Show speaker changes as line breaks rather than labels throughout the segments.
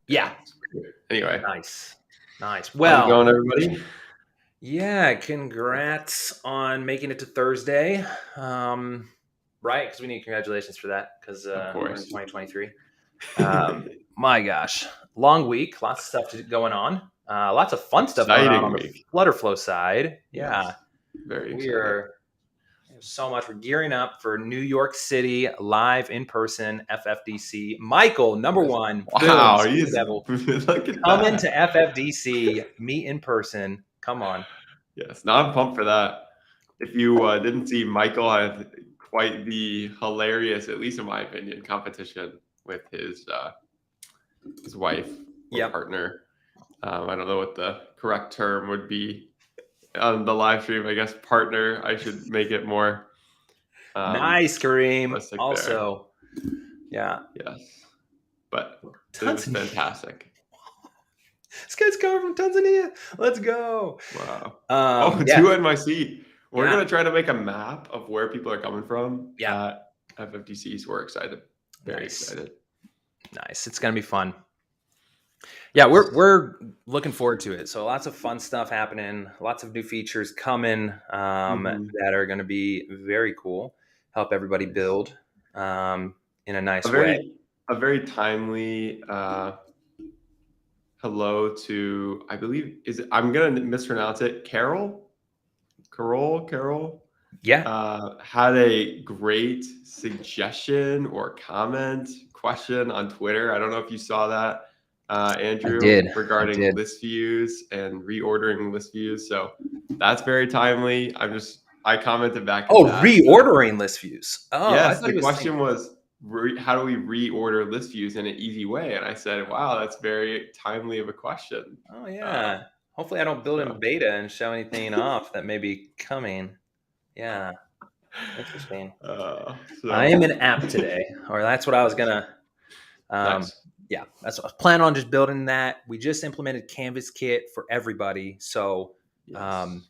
Yeah.
Anyway.
Nice.
How's it
Well,
going, everybody?
yeah, congrats on making it to Thursday. Right, because we need congratulations for that because
Of
we're in
course.
2023. My gosh, long week, lots of stuff going on. Lots of fun stuff going on
Exciting
the
week.
FlutterFlow side. Yeah,
Yes. Very
we
exciting.
are so much. We're gearing up for New York City live in person FFDC. Michael, number one, boom,
Wow.
Speed Devil,
Look at
come into
that.
FFDC, meet in person. Come on.
Yes. Now I'm pumped for that. If you didn't see, Michael had quite the hilarious, at least in my opinion, competition with his wife or
Yep.
partner. I don't know what the correct term would be on the live stream. I guess partner. I should make it more
Nice, Kareem.
realistic there.
Also, yeah.
Yes. But it was
Tanzania.
fantastic.
This guy's coming from Tanzania. Let's go.
Wow.
Yeah.
Two NYC. We're
Yeah.
going to try to make a map of where people are coming from
Yeah.
at FFDC. So we're excited. Very excited.
Nice. It's going to be fun. Yeah, we're looking forward to it. So lots of fun stuff happening, lots of new features coming that are going to be very cool. Help everybody build in a nice way.
A very timely hello to, I believe, I'm going to mispronounce it, Carol.
Yeah.
Had a great suggestion or comment question on Twitter. I don't know if you saw that. Andrew, regarding list views and reordering list views. So that's very timely. I commented back.
Reordering list views. Oh,
yes. The question was, how do we reorder list views in an easy way? And I said, wow, that's very timely of a question.
Oh, yeah. Hopefully I don't build in beta and show anything off that may be coming. Yeah. Interesting. I am an app today, or that's what I was going to.
Nice.
Yeah, that's what I was planning on, just building that. We just implemented Canvas Kit for everybody. So the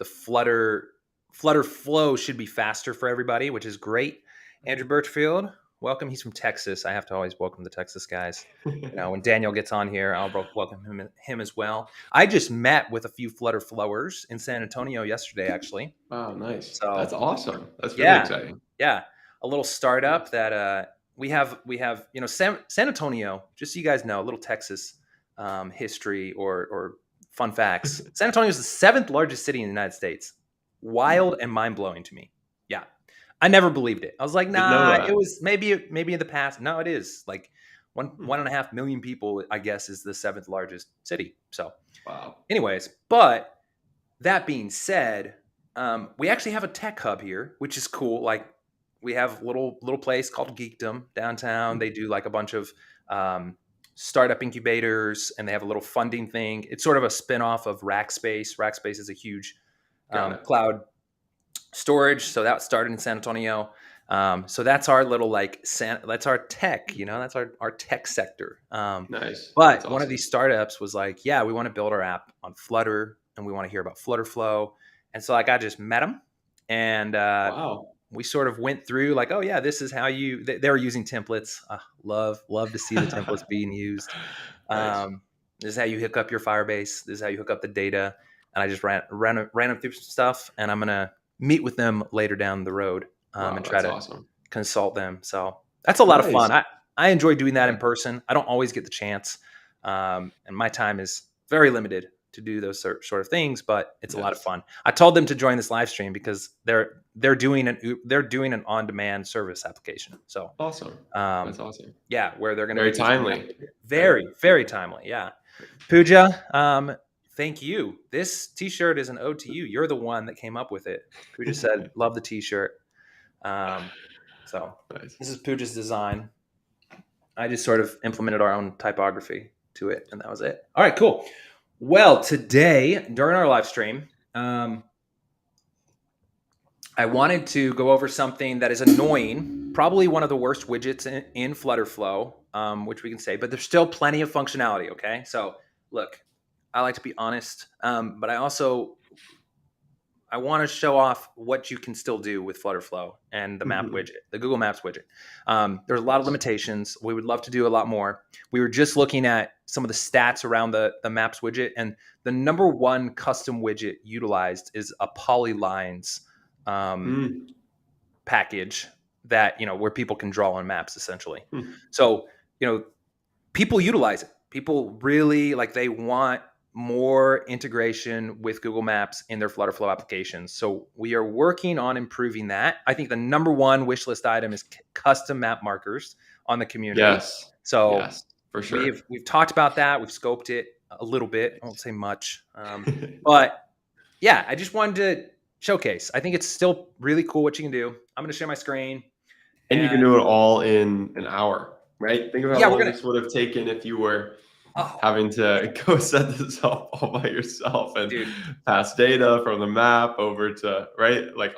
FlutterFlow should be faster for everybody, which is great. Andrew Birchfield, welcome. He's from Texas. I have to always welcome the Texas guys. When Daniel gets on here, I'll welcome him as well. I just met with a few FlutterFlowers in San Antonio yesterday, actually.
Oh, nice.
So
that's awesome. That's really exciting.
Yeah, a little startup that we have, San Antonio, just so you guys know, a little Texas history or fun facts. San Antonio is the 7th largest city in the United States. Wild and mind-blowing to me. Yeah. I never believed it. I was like, nah, it was maybe in the past. No, it is. Like 1.5 million people, I guess, is the 7th largest city. So,
wow.
Anyways, but that being said, we actually have a tech hub here, which is cool. Like, we have a little place called Geekdom downtown. They do like a bunch of startup incubators, and they have a little funding thing. It's sort of a spinoff of Rackspace. Rackspace is a huge cloud storage. So that started in San Antonio. So that's our little that's our tech, that's our tech sector.
Nice.
But awesome. One of these startups was like, yeah, we want to build our app on Flutter, and we want to hear about FlutterFlow. And so I just met them, and
wow.
We sort of went through like, oh yeah, this is how they were using templates. Love to see the templates being used. Nice. This is how you hook up your Firebase. This is how you hook up the data. And I just ran them through some stuff, and I'm going to meet with them later down the road and try to consult them. So that's a lot of fun. I enjoy doing that in person. I don't always get the chance. And my time is very limited to do those sort of things, but it's a lot of fun. I told them to join this live stream because they're doing an on-demand service application. So
awesome. That's awesome.
Yeah, where they're going to
very timely.
Very, very timely. Yeah. Pooja, thank you. This t-shirt is an ode to you. You're the one that came up with it. Pooja said, love the t-shirt. So nice. This is Pooja's design. I just sort of implemented our own typography to it, and that was it. All right, cool. Well, today, during our live stream, I wanted to go over something that is annoying, probably one of the worst widgets in FlutterFlow, which we can say, but there's still plenty of functionality, okay? So, look, I like to be honest, but I I want to show off what you can still do with FlutterFlow and the map widget, the Google Maps widget. There's a lot of limitations. We would love to do a lot more. We were just looking at some of the stats around the Maps widget, and the number one custom widget utilized is a polylines package that, where people can draw on maps essentially. So, people utilize it. People really they want more integration with Google Maps in their FlutterFlow applications. So we are working on improving that. I think the number one wish list item is custom map markers on the community.
Yes.
So
yes, for sure.
We've talked about that. We've scoped it a little bit. I won't say much, but yeah, I just wanted to showcase. I think it's still really cool what you can do. I'm going to share my screen.
And you can do it all in an hour, right? Think of how long this would have taken if you were having to go set this up all by yourself and pass data from the map over to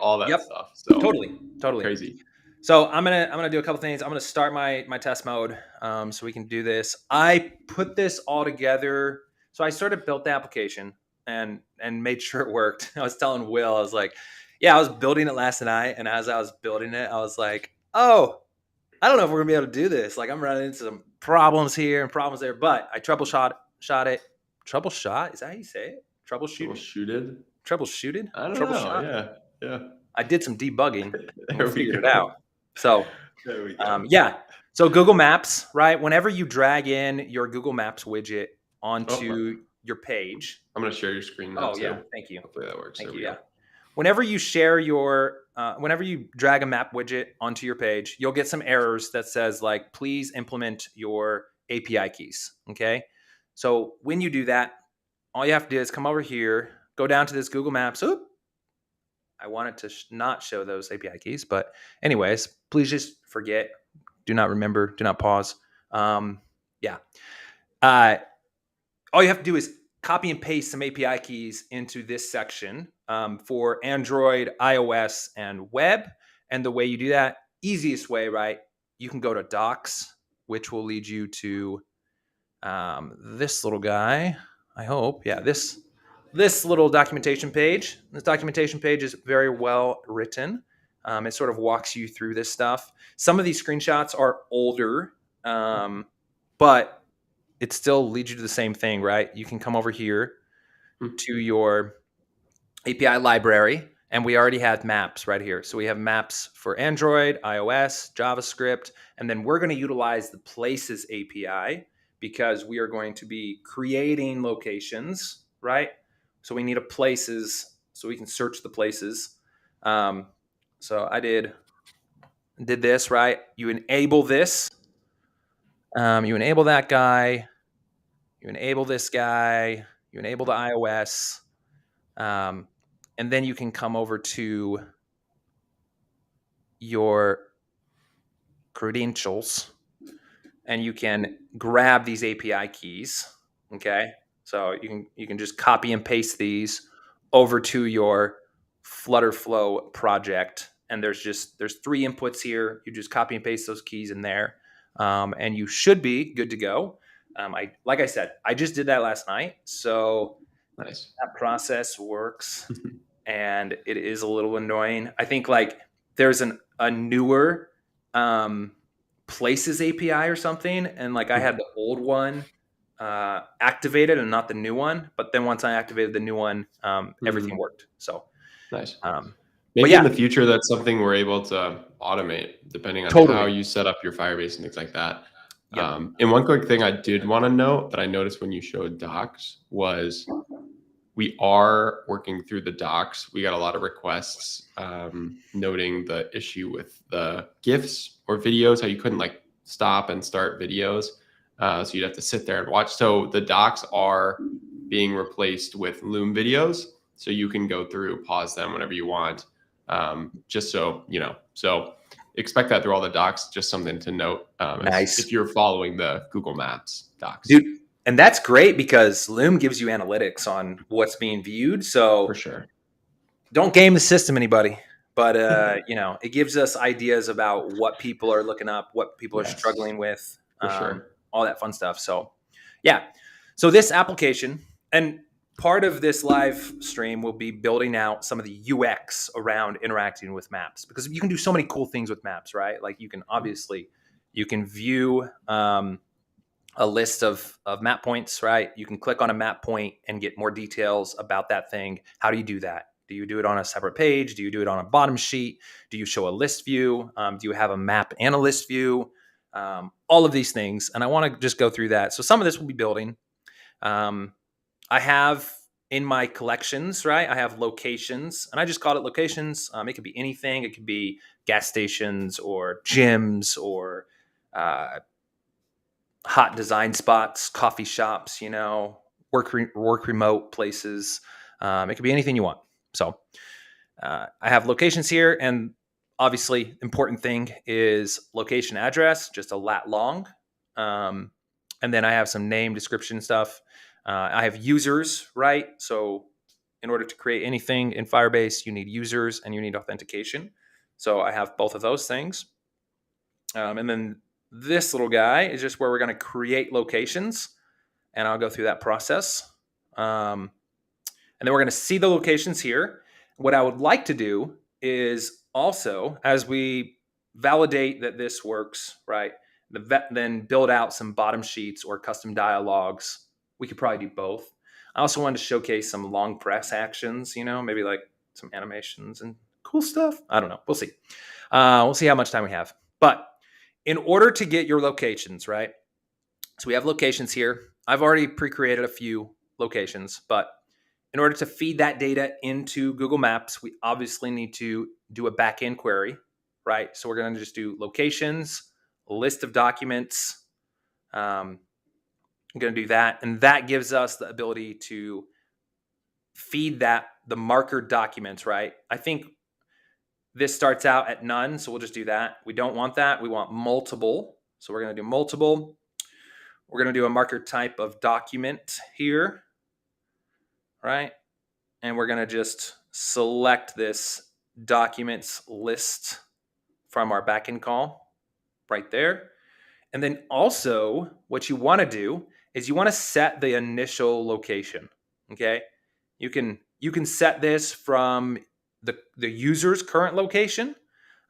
all that stuff. So
totally
crazy.
So I'm gonna do a couple things. I'm gonna start my test mode so we can do this. I put this all together. So I sort of built the application and made sure it worked. I was telling Will, I was like, yeah, I was building it last night, and as I was building it, I was like, oh, I don't know if we're gonna be able to do this. I'm running into some problems here and problems there, but I troubleshot it. Troubleshot? Is that how you say it? Troubleshooted?
I don't know. Yeah.
I did some debugging and figured it out. So there we go. Yeah. So Google Maps, right? Whenever you drag in your Google Maps widget onto your page.
I'm gonna share your screen now too.
Yeah. Thank you.
Hopefully that works.
Thank you. Yeah. Whenever you share whenever you drag a map widget onto your page, you'll get some errors that says please implement your API keys. Okay. So when you do that, all you have to do is come over here, go down to this Google Maps. Oop. I wanted to not show those API keys, but anyways, please just forget, do not remember, do not pause. Yeah. All you have to do is copy and paste some API keys into this section for Android, iOS, and web. And the way you do that, easiest way, right? You can go to Docs, which will lead you to this little guy, I hope. Yeah, this little documentation page. This documentation page is very well written. It sort of walks you through this stuff. Some of these screenshots are older, but it still leads you to the same thing, right? You can come over here to your API library, and we already had maps right here. So we have maps for Android, iOS, JavaScript, and then we're going to utilize the Places API because we are going to be creating locations, right? So we need a places so we can search the places. So I did this, right? You enable this. You enable that guy. You enable this guy. You enable the iOS. And then you can come over to your credentials and you can grab these API keys. Okay. So you can just copy and paste these over to your FlutterFlow project. And there's 3 inputs here. You just copy and paste those keys in there. And you should be good to go. Like I said, I just did that last night. So
nice.
That process works and it is a little annoying. I think there's a newer Places API or something. And I had the old one activated and not the new one. But then once I activated the new one, everything worked. So
nice. Maybe in the future, that's something we're able to automate depending on how you set up your Firebase and things like that. Yep. And one quick thing I did want to note that I noticed when you showed docs was we are working through the docs. We got a lot of requests noting the issue with the GIFs or videos, how you couldn't stop and start videos. So you'd have to sit there and watch. So the docs are being replaced with Loom videos. So you can go through, pause them whenever you want. Just so, so expect that through all the docs, just something to note.
Nice.
If you're following the Google Maps docs.
Dude, and that's great because Loom gives you analytics on what's being viewed. So
for sure,
don't game the system, anybody. But, it gives us ideas about what people are looking up, what people are struggling with,
for sure.
All that fun stuff. So, yeah. So this application, and part of this live stream will be building out some of the UX around interacting with maps, because you can do so many cool things with maps, right? Like you can obviously you can view a list of map points, right? You can click on a map point and get more details about that thing. How do you do that? Do you do it on a separate page? Do you do it on a bottom sheet? Do you show a list view? Do you have a map and a list view? All of these things. And I want to just go through that. So some of this will be building. I have in my collections, right? I have locations, and I just called it locations. It could be anything. It could be gas stations or gyms or hot design spots, coffee shops, work remote places. It could be anything you want. So I have locations here, and obviously important thing is location address, just a lat long. And then I have some name description stuff. I have users, right? So in order to create anything in Firebase, you need users and you need authentication. So I have both of those things. And then this little guy is just where we're going to create locations, and I'll go through that process. And then we're going to see the locations here. What I would like to do is also, as we validate that this works, right, then build out some bottom sheets or custom dialogues. We could probably do both. I also wanted to showcase some long press actions, maybe like some animations and cool stuff. I don't know. We'll see. We'll see how much time we have. But in order to get your locations, right? So we have locations here. I've already pre-created a few locations, but in order to feed that data into Google Maps, we obviously need to do a backend query, right? So we're going to just do locations, list of documents. I'm going to do that. And that gives us the ability to feed the marker documents, right? I think this starts out at none, so we'll just do that. We don't want that. We want multiple. So we're going to do multiple. We're going to do a marker type of document here, right? And we're going to just select this documents list from our backend call right there. And then also what you want to do is you want to set the initial location, okay? You can set this from the user's current location,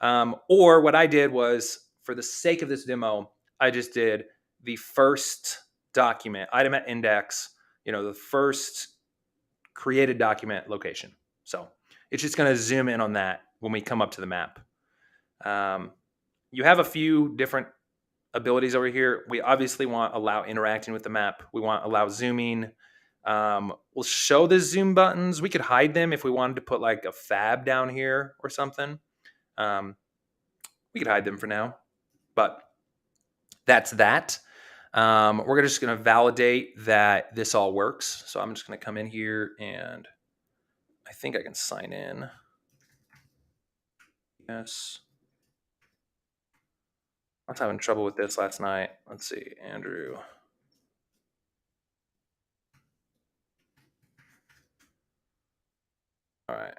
or what I did was, for the sake of this demo, I just did the first document, item at index, the first created document location. So it's just going to zoom in on that when we come up to the map. You have a few different abilities over here. We obviously want allow interacting with the map. We want allow zooming. We'll show the zoom buttons. We could hide them if we wanted to put like a fab down here or something. We could hide them for now, but that's that. We're just going to validate that this all works. So I'm just going to come in here, and I think I can sign in. Yes. I was having trouble with this last night. Let's see, Andrew. All right.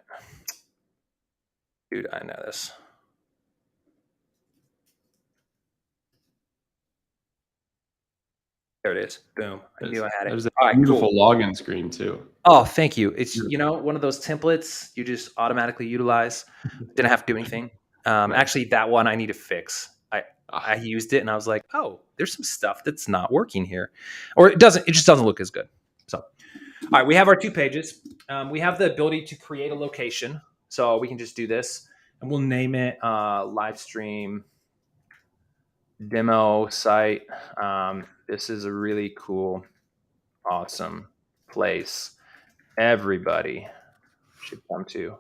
Dude, I know this. There it is. Boom. I knew I had it.
There's a beautiful login screen too.
Oh, thank you. It's, one of those templates you just automatically utilize. Didn't have to do anything. Actually, that one I need to fix. I used it and I was like, oh, there's some stuff that's not working here. Or it just doesn't look as good. So, all right, we have our 2 pages. We have the ability to create a location. So we can just do this, and we'll name it live stream demo site. This is a really cool, awesome place everybody should come to. All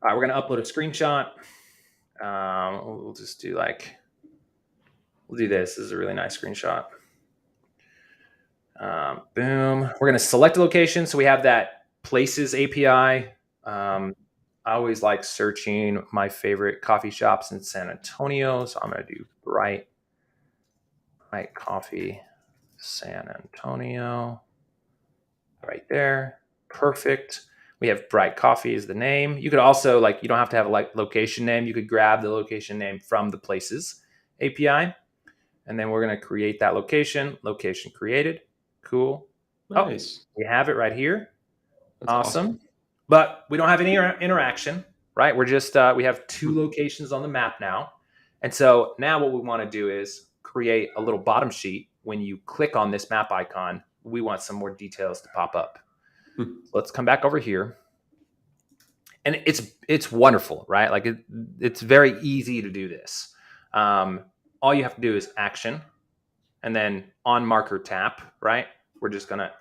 right, we're going to upload a screenshot. We'll just do we'll do this. This is a really nice screenshot. Boom. We're going to select a location. So we have that places API. I always like searching my favorite coffee shops in San Antonio. So I'm going to do Bright Coffee San Antonio right there. Perfect. We have Bright Coffee is the name. You could also, you don't have to have a location name. You could grab the location name from the places API. And then we're going to create that location created. Cool.
Nice.
Oh, we have it right here.
That's awesome.
But we don't have any interaction, right? We're just, we have 2 locations on the map now. And so now what we want to do is create a little bottom sheet. When you click on this map icon, we want some more details to pop up. So let's come back over here. And it's wonderful, right? Like it's very easy to do this. All you have to do is action, and then on marker tap, right? We're just going to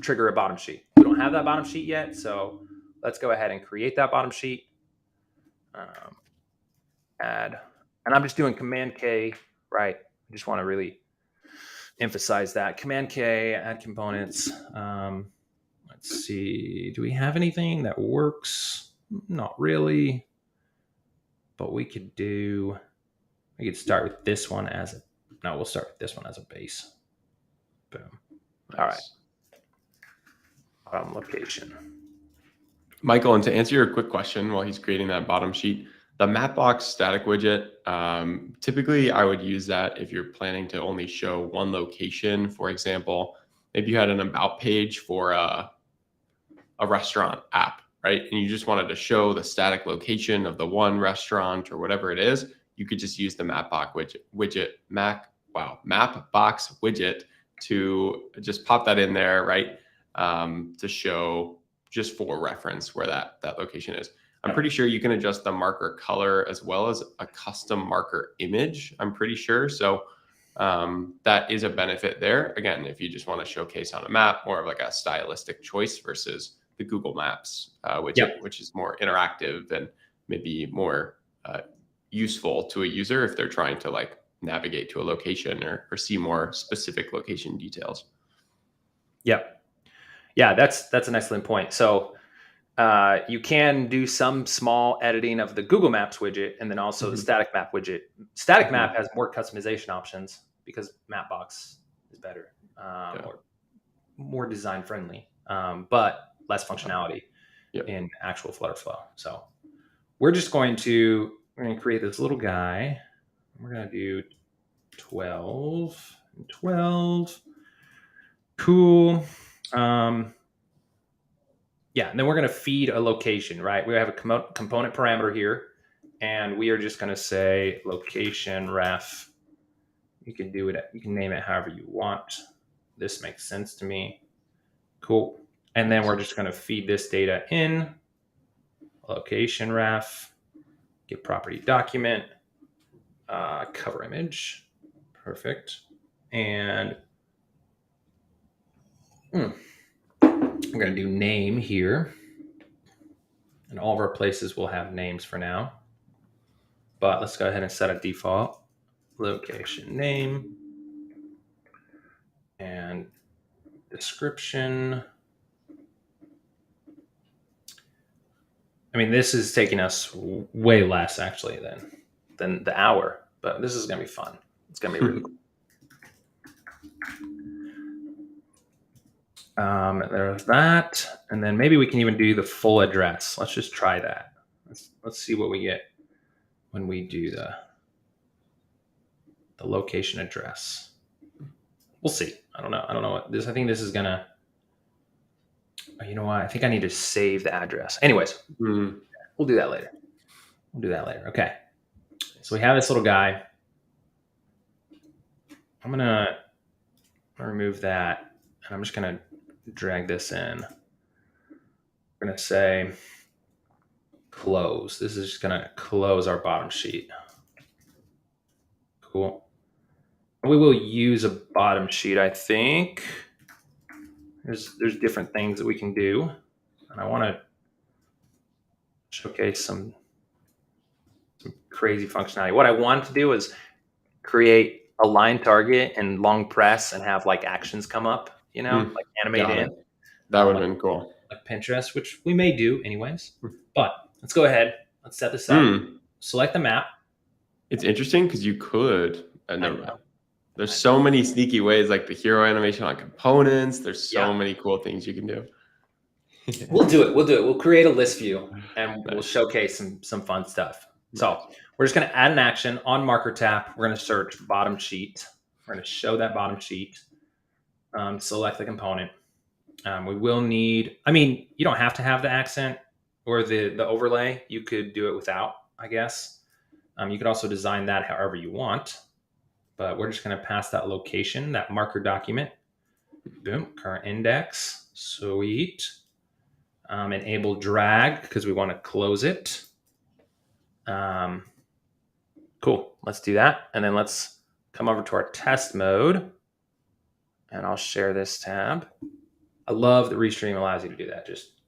trigger a bottom sheet. We don't have that bottom sheet yet, so let's go ahead and create that bottom sheet. Add, and I'm just doing Command K, right? I just want to really emphasize that. Command K, add components. Let's see, do we have anything that works? Not really, but we could start with this one we'll start with this one as a base. Boom. Nice. All right. Bottom location.
Michael, and to answer your quick question while he's creating that bottom sheet, the Mapbox static widget, typically I would use that if you're planning to only show one location. For example, maybe you had an about page for a restaurant app, right? And you just wanted to show the static location of the one restaurant or whatever it is. You could just use the Mapbox widget to just pop that in there, right? To show just for reference where that location is. I'm pretty sure you can adjust the marker color as well as a custom marker image, I'm pretty sure. So that is a benefit there. Again, if you just want to showcase on a map, more of like a stylistic choice versus the Google Maps widget, which is more interactive and maybe more useful to a user if they're trying to like navigate to a location or see more specific location details.
Yep. Yeah, that's an excellent point. So you can do some small editing of the Google Maps widget and then also the static map widget. Static map has more customization options because Mapbox is better, or more design friendly, but less functionality in actual FlutterFlow. So we're going to create this little guy. We're going to do 12 and 12. Cool. Yeah, and then we're going to feed a location, right? We have a component parameter here, and we are just going to say location ref. You can do it. You can name it however you want. This makes sense to me. Cool. And then we're just going to feed this data in. Location ref. Get property document. Cover image. Perfect. And we're going to do name here. And all of our places will have names for now. But let's go ahead and set a default location name and description. I mean, this is taking us way less actually than the hour, but this is going to be fun. It's going to be really cool. There's that. And then maybe we can even do the full address. Let's just try that. Let's see what we get when we do the location address. We'll see. I don't know what this, I think this is gonna, you know what? I think I need to save the address. Anyways, we'll do that later. Okay. So we have this little guy. I'm gonna remove that, and I'm just gonna drag this in. We're gonna say close. This is just gonna close our bottom sheet. Cool. We will use a bottom sheet, I think. There's different things that we can do, and I want to showcase some crazy functionality. What I wanted to do is create a line target and long press and have like actions come up, like animate in.
That would have been cool.
Like Pinterest, which we may do anyways. But let's go ahead. Let's set this up. Select the map.
It's interesting because you could. There's so many sneaky ways, like the hero animation on components. There's so many cool things you can do.
We'll do it. We'll create a list view and we'll showcase some fun stuff. So we're just going to add an action on marker tap. We're going to search bottom sheet. We're going to show that bottom sheet. Select the component. We will need, I mean, you don't have to have the accent or the overlay. You could do it without, I guess. You could also design that however you want, but we're just going to pass that location, that marker document. Boom, current index. Sweet. Enable drag because we want to close it. Cool. Let's do that. And then let's come over to our test mode. And I'll share this tab. I love that Restream allows you to do that. Just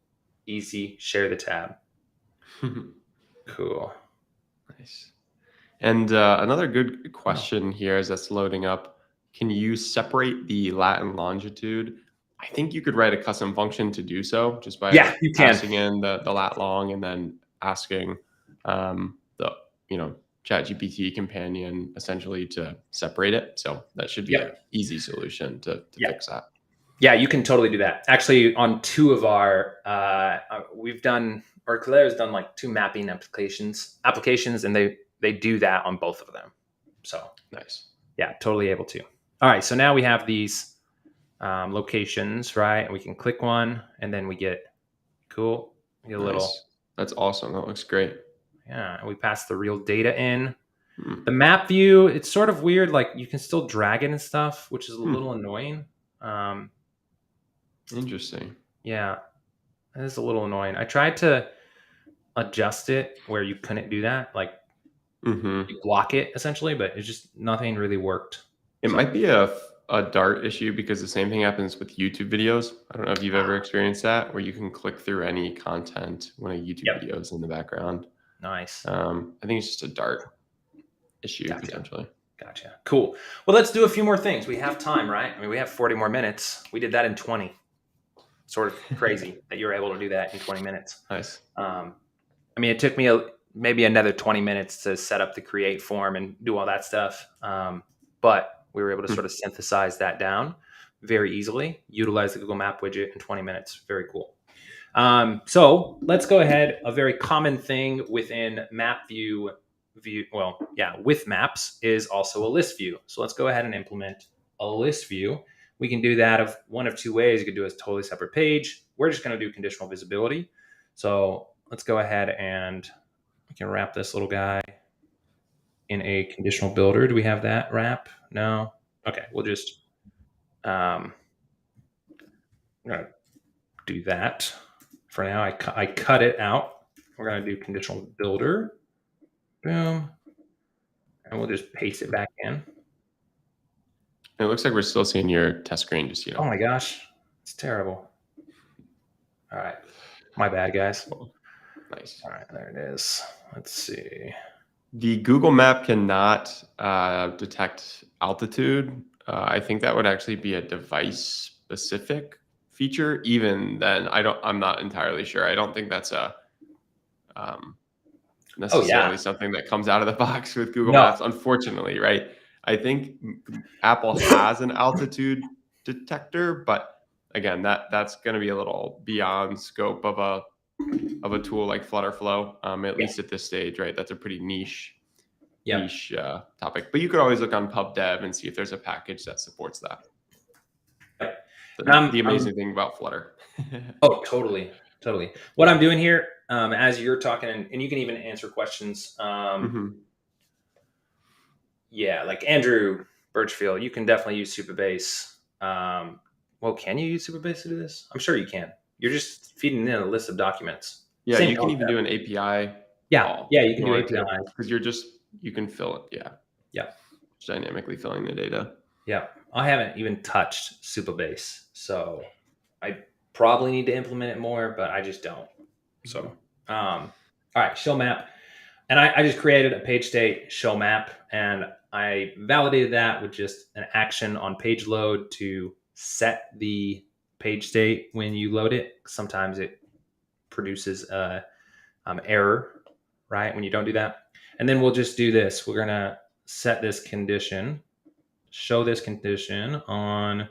easy, share the tab. Cool.
Nice. And another good question here as that's loading up. Can you separate the lat and longitude? I think you could write a custom function to do so just by
you
passing
can.
in the lat long and then asking the ChatGPT companion essentially to separate it. So that should be an easy solution to fix that.
Yeah, you can totally do that. Actually, on two of our, we've done, or Claire's done like 2 mapping applications, and they do that on both of them. So
nice.
Yeah, totally able to. All right, so now we have these locations, right? And we can click one, and then we get cool. We get a little.
That's awesome. That looks great.
Yeah, and we pass the real data in. The map view, it's sort of weird. Like you can still drag it and stuff, which is a little annoying.
Interesting.
Yeah, it is a little annoying. I tried to adjust it where you couldn't do that, like you block it essentially, but it's just nothing really worked.
It might be a Dart issue because the same thing happens with YouTube videos. I don't know if you've ever experienced that, where you can click through any content when a YouTube video is in the background.
Nice.
I think it's just a Dart issue potentially.
Gotcha. Cool. Well, let's do a few more things. We have time, right? I mean, we have 40 more minutes. We did that in 20. Sort of crazy that you were able to do that in 20 minutes.
Nice.
I mean, it took me maybe another 20 minutes to set up the create form and do all that stuff. But we were able to sort of synthesize that down very easily, utilize the Google Map widget in 20 minutes. Very cool. So let's go ahead. A very common thing within map view, with maps is also a list view. So let's go ahead and implement a list view. We can do that of one of 2 ways. You could do a totally separate page. We're just going to do conditional visibility. So let's go ahead and we can wrap this little guy in a conditional builder. Do we have that wrap? No. Okay, we'll just I'm gonna do that for now. I cut it out. We're gonna do conditional builder. Boom, and we'll just paste it back in.
It looks like we're still seeing your test screen. Just
Oh my gosh, it's terrible. All right, my bad, guys.
Cool. Nice.
All right, there it is. Let's see.
The Google Map cannot detect altitude. I think that would actually be a device-specific feature. Even then, I'm not entirely sure. I don't think that's a necessarily something that comes out of the box with Google Maps. Unfortunately, right? I think Apple has an altitude detector, but again, that's going to be a little beyond scope of a tool like FlutterFlow, at least at this stage, right? That's a pretty niche topic. But you could always look on PubDev and see if there's a package that supports that. The amazing thing about Flutter.
Oh, totally. What I'm doing here, as you're talking, and you can even answer questions. Yeah, like Andrew Birchfield, you can definitely use Supabase. Well, can you use Supabase to do this? I'm sure you can. You're just feeding in a list of documents.
Yeah, you can even do an API.
Yeah, you can do API
because you can fill it. Yeah, dynamically filling the data.
Yeah, I haven't even touched Supabase, so I probably need to implement it more, but I just don't. So, all right, show map, and I just created a page state show map, and I validated that with just an action on page load to set the page state when you load it. Sometimes it produces a error, right, when you don't do that. And then we'll just do this. We're going to set this condition, show this condition on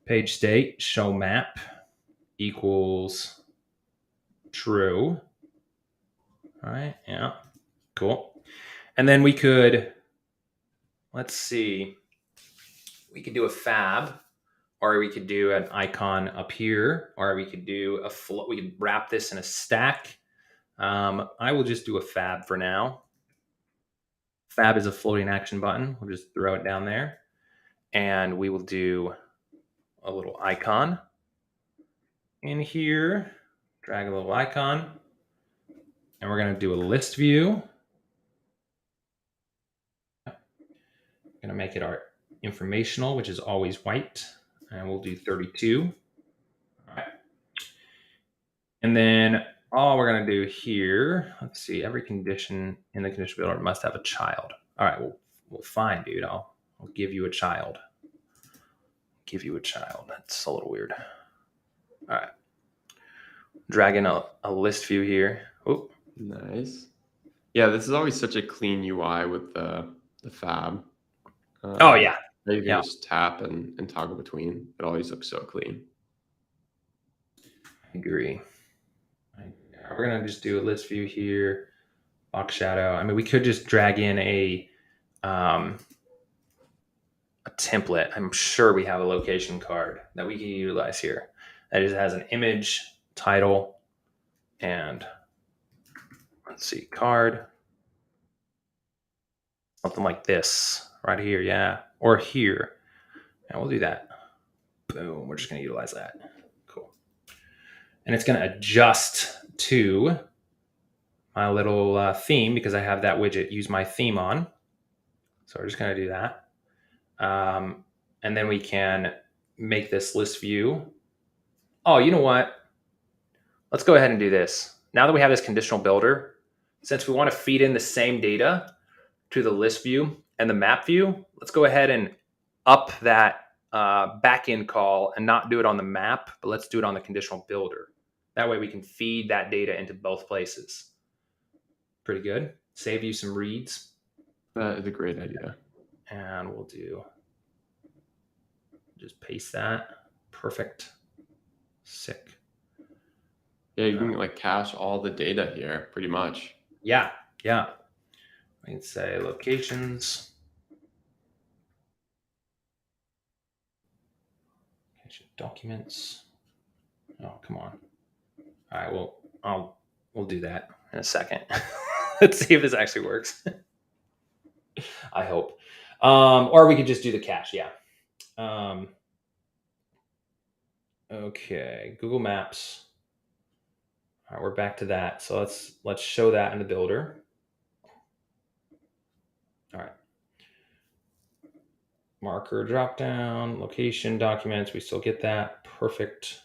page state, show map equals true. All right, yeah, cool. And then we could, let's see, we could do a fab. or we could do an icon up here, or we could do we could wrap this in a stack. I will just do a fab for now. Fab is a floating action button. We'll just throw it down there, and we will do a little icon in here. Drag a little icon, and we're going to do a list view. Going to make it our informational, which is always white, and we'll do 32. All right. And then all we're going to do here, let's see, every condition in the condition builder must have a child. All right, well, fine, dude. I'll give you a child. Give you a child. That's a little weird. All right. Drag in a list view here. Oh,
nice. Yeah, this is always such a clean UI with the fab.
Oh yeah.
You can just tap and toggle between. It always looks so clean.
I agree. We're gonna just do a list view here. Box shadow. I mean, we could just drag in a template. I'm sure we have a location card that we can utilize here. That just has an image, title, and let's see, card. Something like this right here, yeah. Or here. And we'll do that. Boom. We're just going to utilize that. Cool. And it's going to adjust to my little theme because I have that widget use my theme on. So we're just going to do that. And then we can make this list view. Oh, you know what? Let's go ahead and do this. Now that we have this conditional builder, since we want to feed in the same data to the list view and the map view, let's go ahead and up that backend call and not do it on the map, but let's do it on the conditional builder. That way we can feed that data into both places. Pretty good. Save you some reads.
That is a great idea.
And we'll just paste that. Perfect. Sick.
Yeah, you can like cache all the data here pretty much.
Yeah. We can say locations. Documents. Oh, come on. All right, well, we'll do that in a second. Let's see if this actually works. I hope. Or we could just do the cache, yeah. Okay, Google Maps. All right, we're back to that. So let's show that in the builder. All right. Marker dropdown, location, documents. We still get that. Perfect.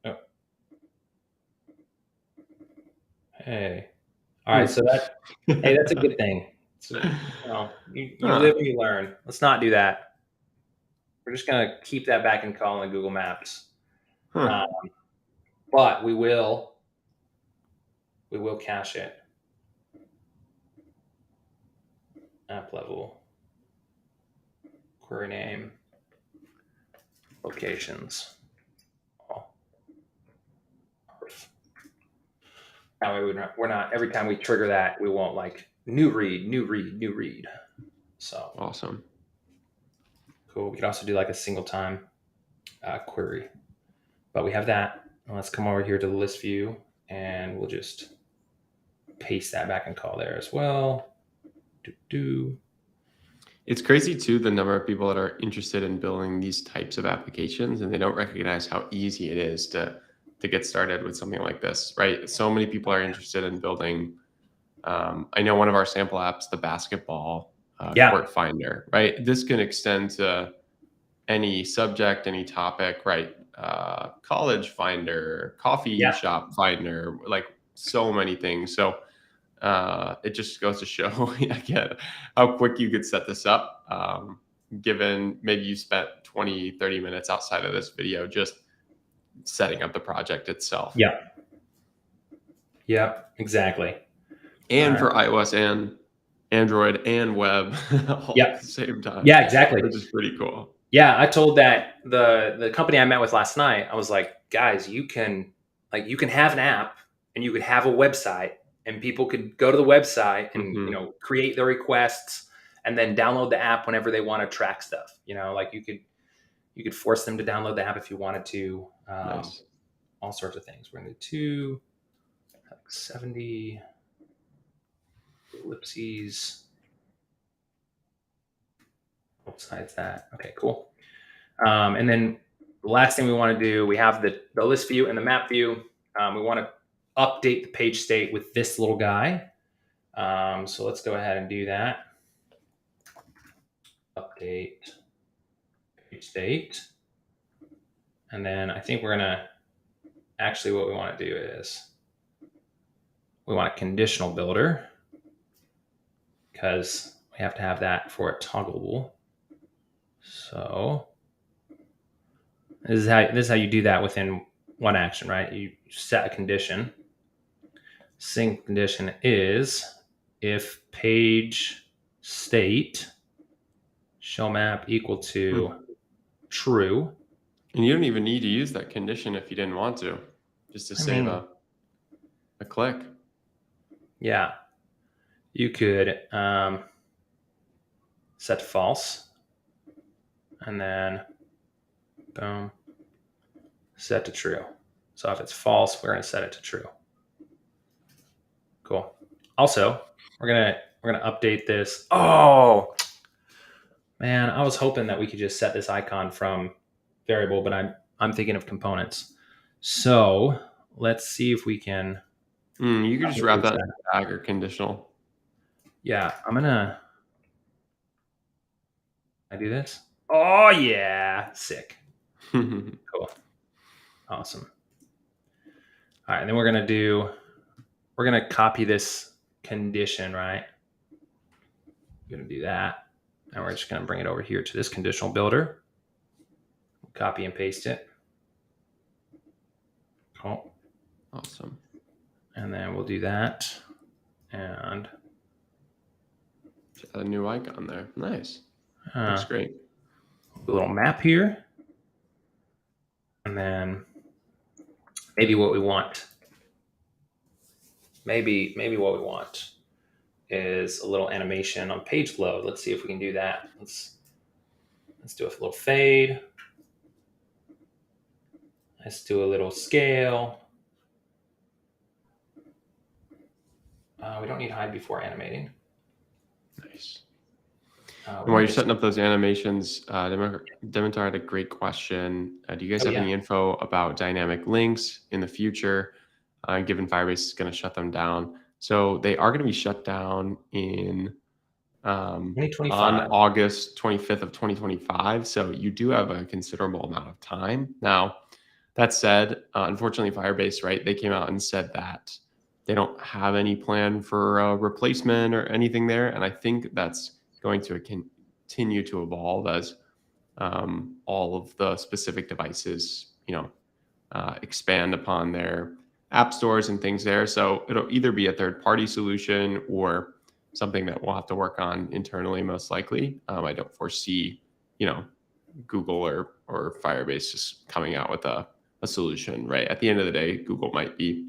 Oh. Hey. All right. So that's a good thing. So, you live and you learn. Let's not do that. We're just going to keep that back and call in Google Maps. But we will cache it. App level. Query name. Locations. That way we're not every time we trigger that, we won't like new read. So
awesome.
Cool. We could also do like a single time query, but we have that. Let's come over here to the list view and we'll just paste that back and call there as well.
It's crazy too, the number of people that are interested in building these types of applications and they don't recognize how easy it is to get started with something like this, right? So many people are interested in building. I know one of our sample apps, the basketball court finder, right? This can extend to any subject, any topic, right? College finder, coffee shop finder, like so many things. So it just goes to show again how quick you could set this up, given maybe you spent 20, 30 minutes outside of this video just setting up the project itself.
Yeah, exactly.
And for iOS and Android and web all at the same time.
Yeah, exactly.
Which is pretty cool.
Yeah, I told that the company I met with last night, I was like, guys, you can have an app and you could have a website and people could go to the website and create their requests and then download the app whenever they want to track stuff. Like you could You could force them to download the app if you wanted to.
Nice.
All sorts of things. We're going to do 70 ellipses. Besides that, okay, cool. And then the last thing we want to do, we have the list view and the map view. We want to update the page state with this little guy. So let's go ahead and do that. Update page state. And then I think we're going to, actually what we want to do is we want a conditional builder because we have to have that for it toggleable. So this is how you do that within one action, right? You set a condition. Sync condition is if page state show map equal to true.
And you don't even need to use that condition if you didn't want to, just to save a click.
Yeah. You could set to false and then boom, set to true. So if it's false, we're going to set it to true. Cool. Also, we're gonna update this. Oh man, I was hoping that we could just set this icon from variable, but I'm thinking of components. So let's see if we can.
You can just wrap that in a tag or conditional.
Yeah, I do this. Oh yeah, sick. Cool. Awesome. All right, and then we're gonna copy this condition, right? We're gonna do that. And we're just gonna bring it over here to this conditional builder. Copy and paste it. Cool.
Awesome.
And then we'll do that. And
a new icon there. Nice. Looks great.
A little map here. And then maybe what we want. Maybe what we want is a little animation on page load. Let's see if we can do that. Let's do a little fade. Let's do a little scale. We don't need hide before animating.
Nice. And while you're setting up those animations, Demeter had a great question. Do you guys have any info about dynamic links in the future, given Firebase is going to shut them down? So they are going to be shut down in on August 25th of 2025. So you do have a considerable amount of time. Now, that said, unfortunately, Firebase, right, they came out and said that they don't have any plan for a replacement or anything there. And I think that's going to continue to evolve as all of the specific devices, expand upon their app stores and things there. So it'll either be a third-party solution or something that we'll have to work on internally, most likely. I don't foresee, Google or Firebase just coming out with a solution, right? At the end of the day, Google might be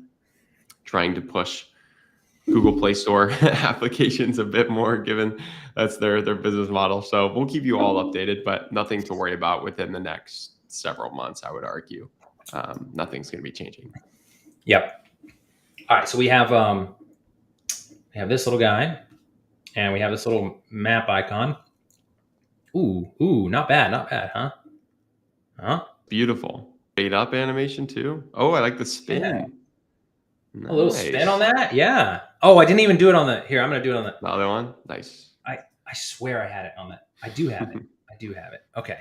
trying to push Google Play Store applications a bit more, given that's their business model. So we'll keep you all updated, but nothing to worry about within the next several months, I would argue. Nothing's going to be changing.
Yep. All right. So we have this little guy, and we have this little map icon. Ooh, not bad, huh? Huh?
Beautiful. Fade up animation too. Oh, I like the spin.
Yeah. Nice. A little spin on that. Yeah. Oh, I didn't even do it on the. Here, I'm going to do it on the
other one. Nice.
I swear I had it on that. I do have it. I do have it. Okay.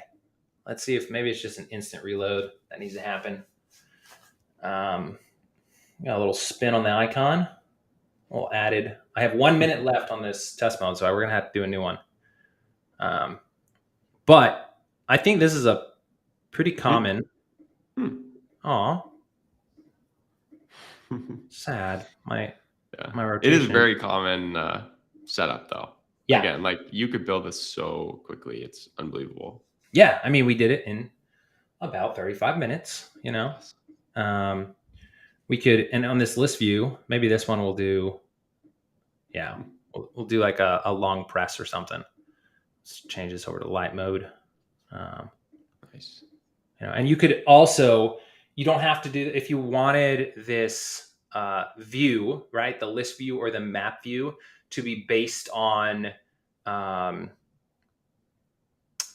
Let's see if maybe it's just an instant reload that needs to happen. Got a little spin on the icon. A little added. I have 1 minute left on this test mode, so we're going to have to do a new one. But I think this is a pretty common. Aw. Sad. My rotation.
It is very common setup though.
Yeah.
Again, like you could build this so quickly. It's unbelievable.
Yeah. I mean, we did it in about 35 minutes, we could, and on this list view, maybe this one we'll do. Yeah. We'll do like a long press or something. Let's change this over to light mode.
Nice.
And you could also, you don't have to do, if you wanted this view, right, the list view or the map view to be based on um,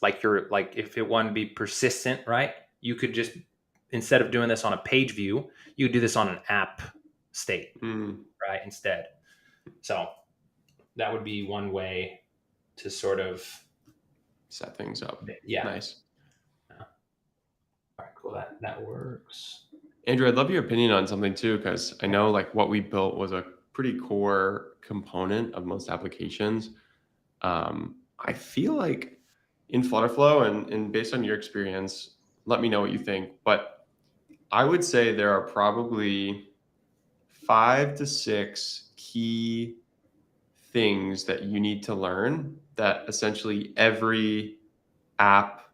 like if it wanted to be persistent, right, you could just, instead of doing this on a page view, you could do this on an app state, right, instead. So that would be one way to sort of
set things up.
Yeah.
Nice.
All right, cool. That works.
Andrew, I'd love your opinion on something too, because I know like what we built was a pretty core component of most applications. I feel like in FlutterFlow, and based on your experience, let me know what you think. But I would say there are probably 5 to 6 key things that you need to learn that essentially every app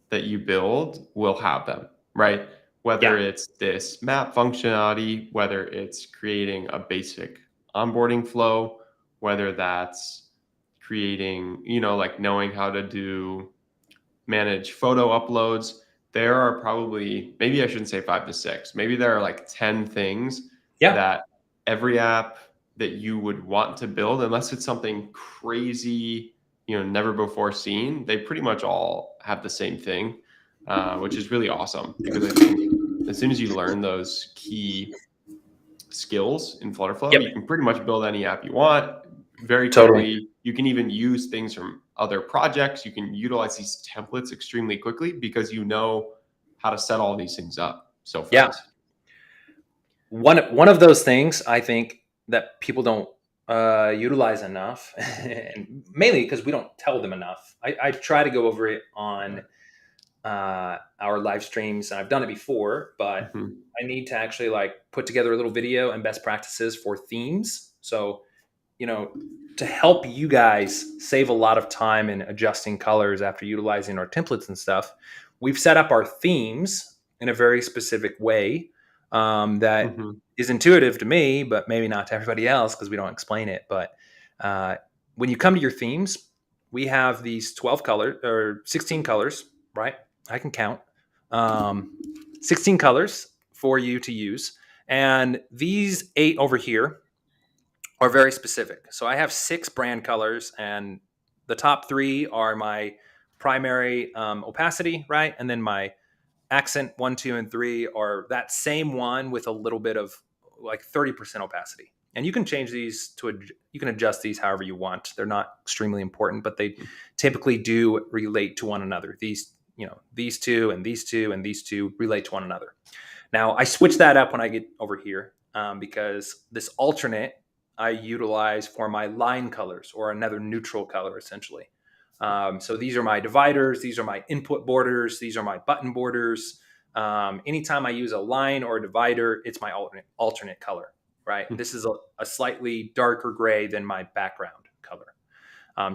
that you build will have them, right? Whether it's this map functionality, whether it's creating a basic onboarding flow, whether that's creating, like knowing how to manage photo uploads. There are probably, maybe I shouldn't say 5 to 6, maybe there are like 10 things that every app that you would want to build, unless it's something crazy, never before seen, they pretty much all have the same thing, which is really awesome, because I think as soon as you learn those key skills in FlutterFlow, you can pretty much build any app you want very quickly. Totally. You can even use things from other projects. You can utilize these templates extremely quickly because you know how to set all these things up so fast.
One of those things I think that people don't utilize enough, and mainly because we don't tell them enough. I try to go over it on our live streams, and I've done it before, but I need to actually like put together a little video and best practices for themes. So, to help you guys save a lot of time in adjusting colors after utilizing our templates and stuff, we've set up our themes in a very specific way that is intuitive to me, but maybe not to everybody else because we don't explain it. But when you come to your themes, we have these 12 colors or 16 colors, right? I can count. 16 colors for you to use. And these 8 over here are very specific. So I have 6 brand colors, and the top 3 are my primary opacity, right? And then my accent 1, 2, and 3 are that same one with a little bit of like 30% opacity. And you can change these you can adjust these however you want. They're not extremely important, but they typically do relate to one another. These 2 and these 2 and these 2 relate to one another. Now I switch that up when I get over here because this alternate I utilize for my line colors, or another neutral color essentially. So these are my dividers. These are my input borders. These are my button borders. Anytime I use a line or a divider, it's my alternate color, right? This is a slightly darker gray than my background color.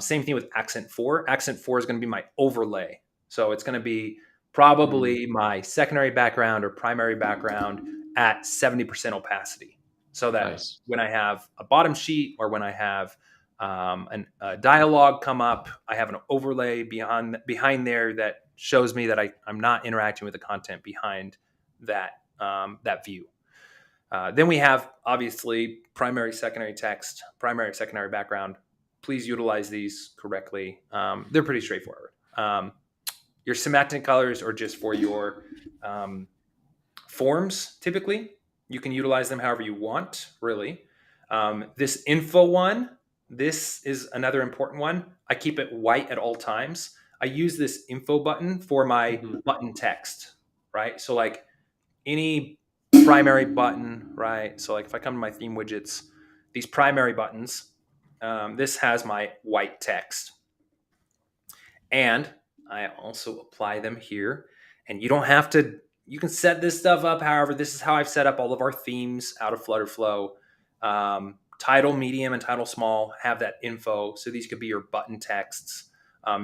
Same thing with accent 4. Accent 4 is going to be my overlay. So it's going to be probably my secondary background or primary background at 70% opacity. So that when I have a bottom sheet, or when I have a dialogue come up, I have an overlay behind there that shows me that I'm not interacting with the content behind that view. Then we have obviously primary, secondary text, primary, secondary background. Please utilize these correctly. They're pretty straightforward. Your semantic colors are just for your forms. Typically, you can utilize them however you want, really. This info one, this is another important one. I keep it white at all times. I use this info button for my button text, right? So like any primary button, right? So like if I come to my theme widgets, these primary buttons, this has my white text. And I also apply them here. And you don't have to, you can set this stuff up. However, this is how I've set up all of our themes out of FlutterFlow. Title medium and title small have that info. So these could be your button texts.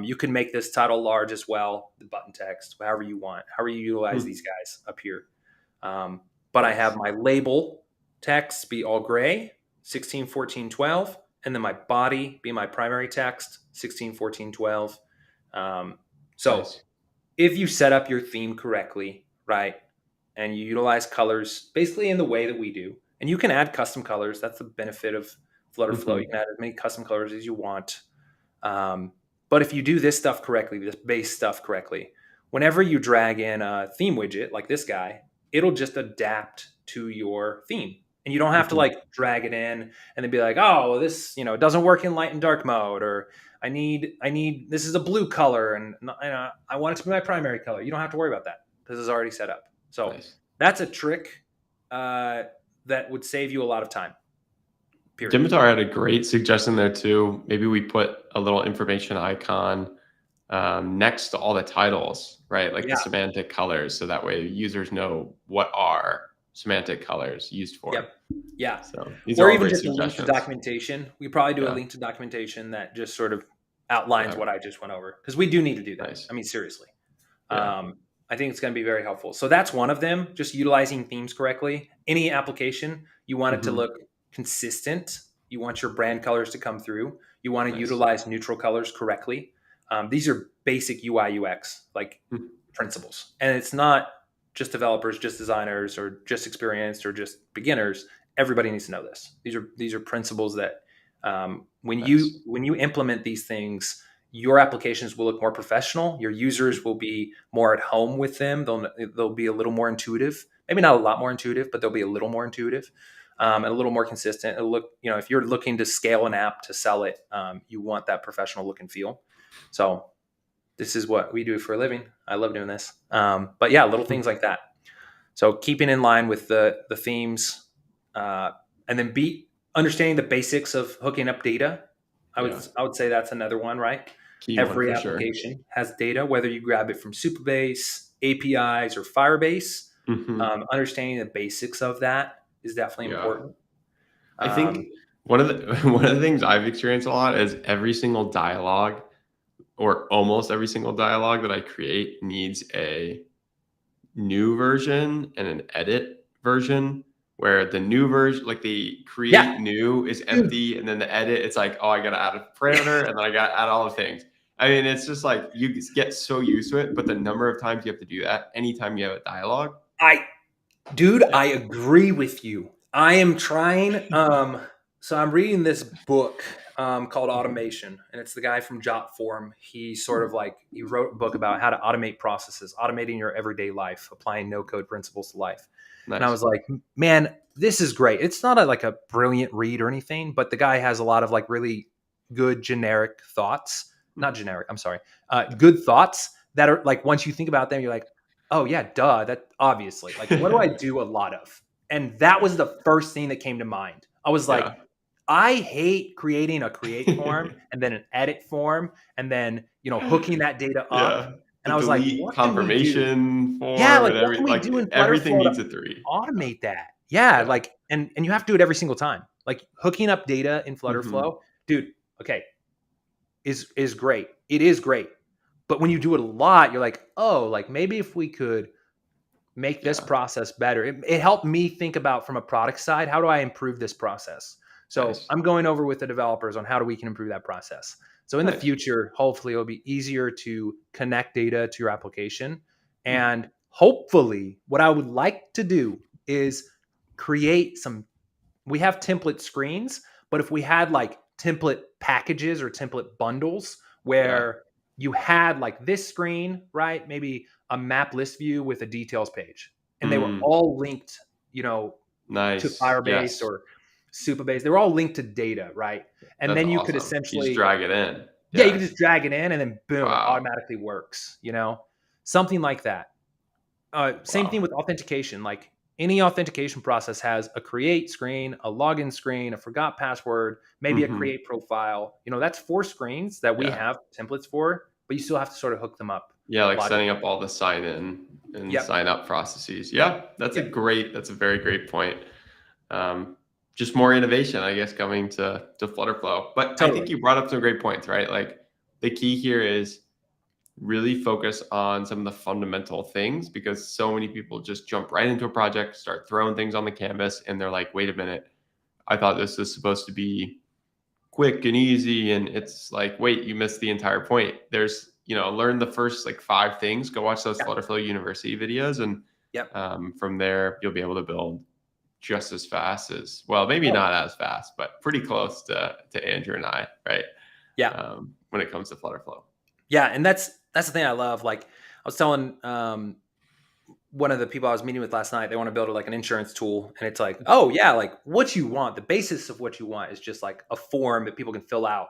You can make this title large as well, the button text, however you want, however you utilize these guys up here. But I have my label text be all gray, 16, 14, 12. And then my body be my primary text, 16, 14, 12. So if you set up your theme correctly, right, and you utilize colors basically in the way that we do, and you can add custom colors. That's the benefit of FlutterFlow. You
Mm-hmm.
can add as many custom colors as you want. Um, but if you do this stuff correctly, this base stuff correctly, whenever you drag in a theme widget like this guy, it'll just adapt to your theme. And you don't have to
Mm-hmm.
like drag it in and then be like, oh, well, this, it doesn't work in light and dark mode, or I need this is a blue color and I want it to be my primary color. You don't have to worry about that. This is already set up. So
Nice.
that's a trick that would save you a lot of time. Period.
Dimitar had a great suggestion there too. Maybe we put a little information icon next to all the titles, right? Like the semantic colors, so that way users know what are semantic colors used for.
Yep. Yeah.
So these
or
are all
even
great
just a link to
suggestions.
documentation. We probably do a link to documentation that just sort of outlines what I just went over, because we do need to do that.
Nice.
I mean, seriously.
Yeah.
I think it's going to be very helpful. So that's one of them, just utilizing themes correctly. Any application, you want it to look consistent. You want your brand colors to come through. You want to utilize neutral colors correctly. These are basic UI UX like principles. And it's not just developers, just designers, or just experienced, or just beginners. Everybody needs to know this. These are principles that when you implement these things, your applications will look more professional. Your users will be more at home with them. They'll be a little more intuitive. Maybe not a lot more intuitive, but they'll be a little more intuitive and a little more consistent. It'll look, if you're looking to scale an app to sell it, you want that professional look and feel. So this is what we do for a living. I love doing this. But yeah, little things like that. So keeping in line with the themes, and then understanding the basics of hooking up data. I would say that's another one, right? Every application has data, whether you grab it from Supabase, APIs, or Firebase. Understanding the basics of that is definitely important.
I think one of the things I've experienced a lot is every single dialogue, or almost every single dialogue that I create, needs a new version and an edit version, where the new version, like the create new, is empty, and then the edit, it's like, oh, I gotta add a parameter, and then I gotta add all the things. I mean, it's just like you get so used to it, but the number of times you have to do that anytime you have a dialogue.
I agree with you. I am trying. So I'm reading this book called Automation, and it's the guy from Jotform. He he wrote a book about how to automate processes, automating your everyday life, applying no-code principles to life. Nice. And I was like, man, this is great. It's not a brilliant read or anything, but the guy has a lot of really good generic thoughts. Not generic, I'm sorry. Good thoughts that are once you think about them, you're like, oh yeah, duh. That obviously, what do I do a lot of? And that was the first thing that came to mind. I was like, I hate creating a create form and then an edit form and then, hooking that data up. And I was like, what
confirmation form?
Yeah, what can we do in
everything
FlutterFlow
needs a 3.
Automate that. Yeah, and you have to do it every single time. Hooking up data in FlutterFlow, dude, okay, is great. It is great. But when you do it a lot, you're like, oh, maybe if we could make this process better. It helped me think about, from a product side, how do I improve this process? So I'm going over with the developers on how we can improve that process. So in the future, hopefully it'll be easier to connect data to your application. And hopefully what I would like to do is create we have template screens, but if we had template packages or template bundles where you had this screen, right? Maybe a map list view with a details page, and they were all linked, to Firebase or Supabase. They were all linked to data, right? And then you could essentially
just drag it in.
Yeah, you can just drag it in, and then boom, it automatically works. Something like that. Same thing with authentication. Any authentication process has a create screen, a login screen, a forgot password, maybe a create profile. That's 4 screens that we have templates for, but you still have to sort of hook them up.
Yeah, setting up all the sign in and sign up processes. Yeah, that's a very great point. Just more innovation, I guess, coming to FlutterFlow. But I think you brought up some great points, right? The key here is really focus on some of the fundamental things, because so many people just jump right into a project, start throwing things on the canvas, and they're like, wait a minute, I thought this was supposed to be quick and easy. And it's like, wait, you missed the entire point. There's learn the first like 5 things. Go watch those
Yeah.
FlutterFlow University videos, and
Yep.
from there you'll be able to build just as fast as, well, maybe not as fast, but pretty close to Andrew and I, right?
Yeah.
When it comes to FlutterFlow.
Yeah, and that's the thing I love. Like I was telling one of the people I was meeting with last night, they want to build like an insurance tool, and it's like, oh yeah, like what you want, the basis of what you want is just like a form that people can fill out,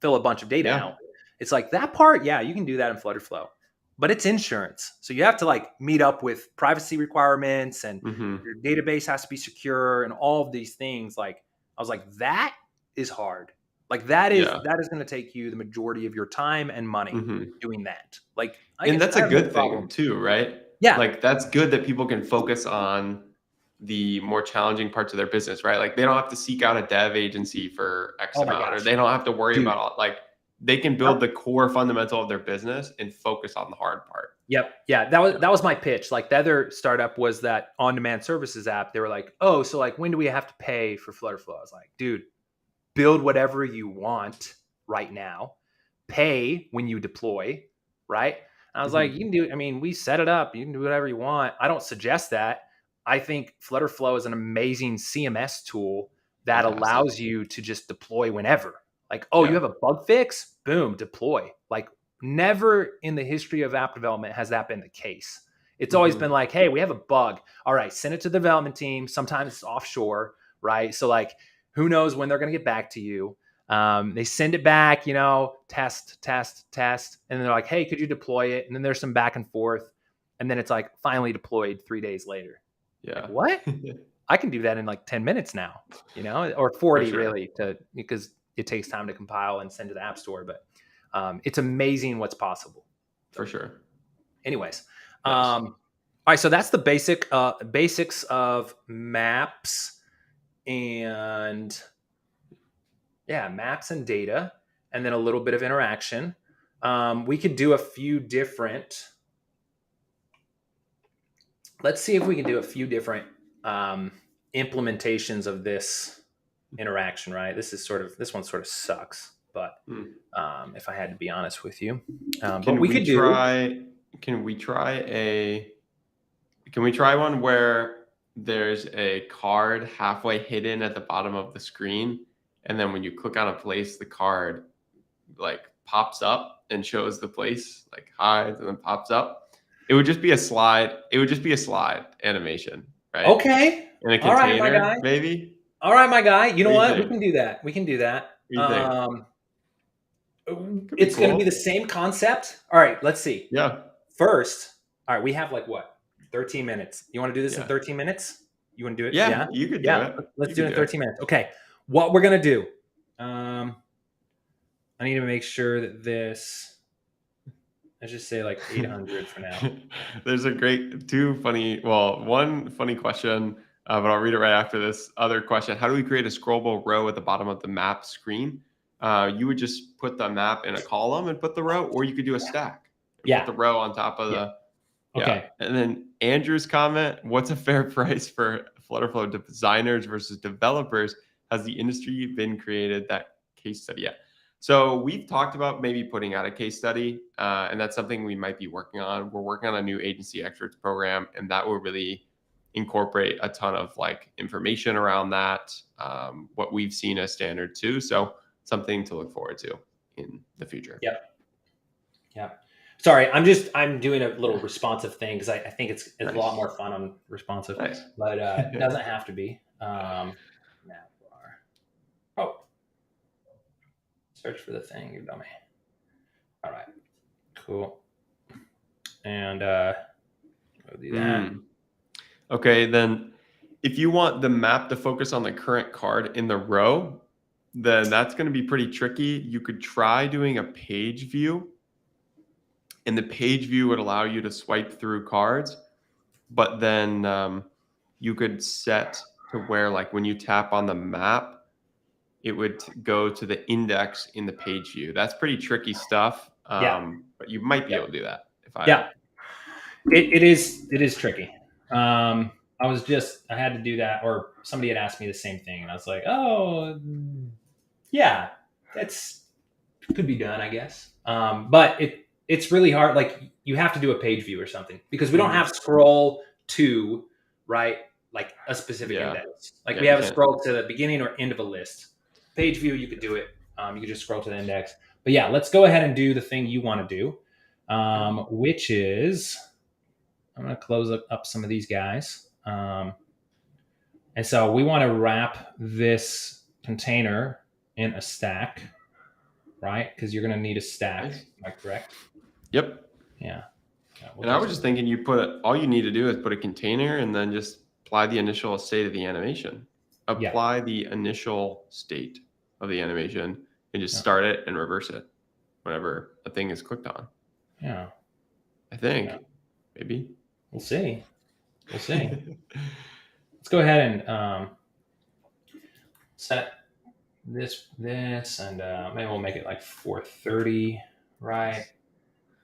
fill a bunch of data out. It's like that part, yeah, you can do that in FlutterFlow, but it's insurance, so you have to like meet up with privacy requirements, and your database has to be secure, and all of these things. Like I was like, that is hard. Like that is going to take you the majority of your time and money doing that. Like,
and that's a
have no
good
problem.
thing too, right?
Yeah.
Like that's good that people can focus on the more challenging parts of their business, right? Like they don't have to seek out a dev agency for X amount, or they don't have to worry about all, like they can build the core fundamental of their business and focus on the hard part.
Yep. Yeah. That was my pitch. Like the other startup was that on-demand services app. They were like, oh, so like when do we have to pay for FlutterFlow? I was like, dude, build whatever you want right now. Pay when you deploy, right? And I was like, you can do, I mean, we set it up. You can do whatever you want. I don't suggest that. I think FlutterFlow is an amazing CMS tool that allows you to just deploy whenever. Like, oh, you have a bug fix? Boom, deploy. Like never in the history of app development has that been the case. It's always been like, hey, we have a bug. All right, send it to the development team. Sometimes it's offshore, right? So like, who knows when they're going to get back to you? They send it back, test, and then they're like, hey, could you deploy it? And then there's some back and forth, and then it's like finally deployed 3 days later.
Yeah.
Like, what? I can do that in like 10 minutes now, or 40 really, because it takes time to compile and send to the App Store. But it's amazing what's possible.
For sure.
Anyways, all right. So that's the basics of maps and maps and data, and then a little bit of interaction. We could do a few different. Let's see if we can do a few different implementations of this interaction. Right. This one sort of sucks, but if I had to be honest with you,
can we try one where there's a card halfway hidden at the bottom of the screen, and then when you click on a place, the card like pops up and shows the place, like hides and then pops up? It would just be a slide. It would just be a slide animation, right?
Okay.
In a container, all right, my guy. Maybe.
All right, my guy. You know what? We can do that. We can do that. It's going to be the same concept. All right, let's see.
Yeah.
First, all right, we have like what? 13 minutes. You want to do this in 13 minutes? You want to do it?
Yeah, you could do it.
Let's do it in 13 minutes. Okay. What we're going to do. I need to make sure that this, let's just say like 800 for now.
There's one funny question, but I'll read it right after this other question. How do we create a scrollable row at the bottom of the map screen? You would just put the map in a column and put the row, or you could do a stack. Put the row on top of the.
Okay.
And then Andrew's comment, what's a fair price for FlutterFlow designers versus developers? Has the industry been created that case study yet? So we've talked about maybe putting out a case study, and that's something we might be working on. We're working on a new agency experts program, and that will really incorporate a ton of like information around that, what we've seen as standard too. So something to look forward to in the future.
Yep. Sorry, I'm doing a little responsive thing because I think it's a lot more fun on responsive, but it doesn't have to be. Search for the thing, you dummy. All right, cool. And we'll do that.
Okay, then if you want the map to focus on the current card in the row, then that's going to be pretty tricky. You could try doing a page view, and the page view would allow you to swipe through cards, but then you could set to where like when you tap on the map, it would go to the index in the page view. That's pretty tricky stuff. But you might be able to do that.
It is tricky. I had to do that, or somebody had asked me the same thing, and I was like, oh, yeah, that's could be done, I guess. But it's really hard. Like you have to do a page view or something because we don't have scroll to, right? Like a specific index. Like we have a scroll to the beginning or end of a list. Page view, you could do it. You could just scroll to the index. But yeah, let's go ahead and do the thing you want to do, which is I'm going to close up some of these guys. And so we want to wrap this container in a stack, right? Because you're going to need a stack. Nice. Am I correct?
Yep.
Yeah.
And I was just thinking all you need to do is put a container and then just apply the initial state of the animation. Apply the initial state of the animation and just start it and reverse it whenever a thing is clicked on.
Yeah.
I think. Maybe.
We'll see. Let's go ahead and set this, and maybe we'll make it like 430, right?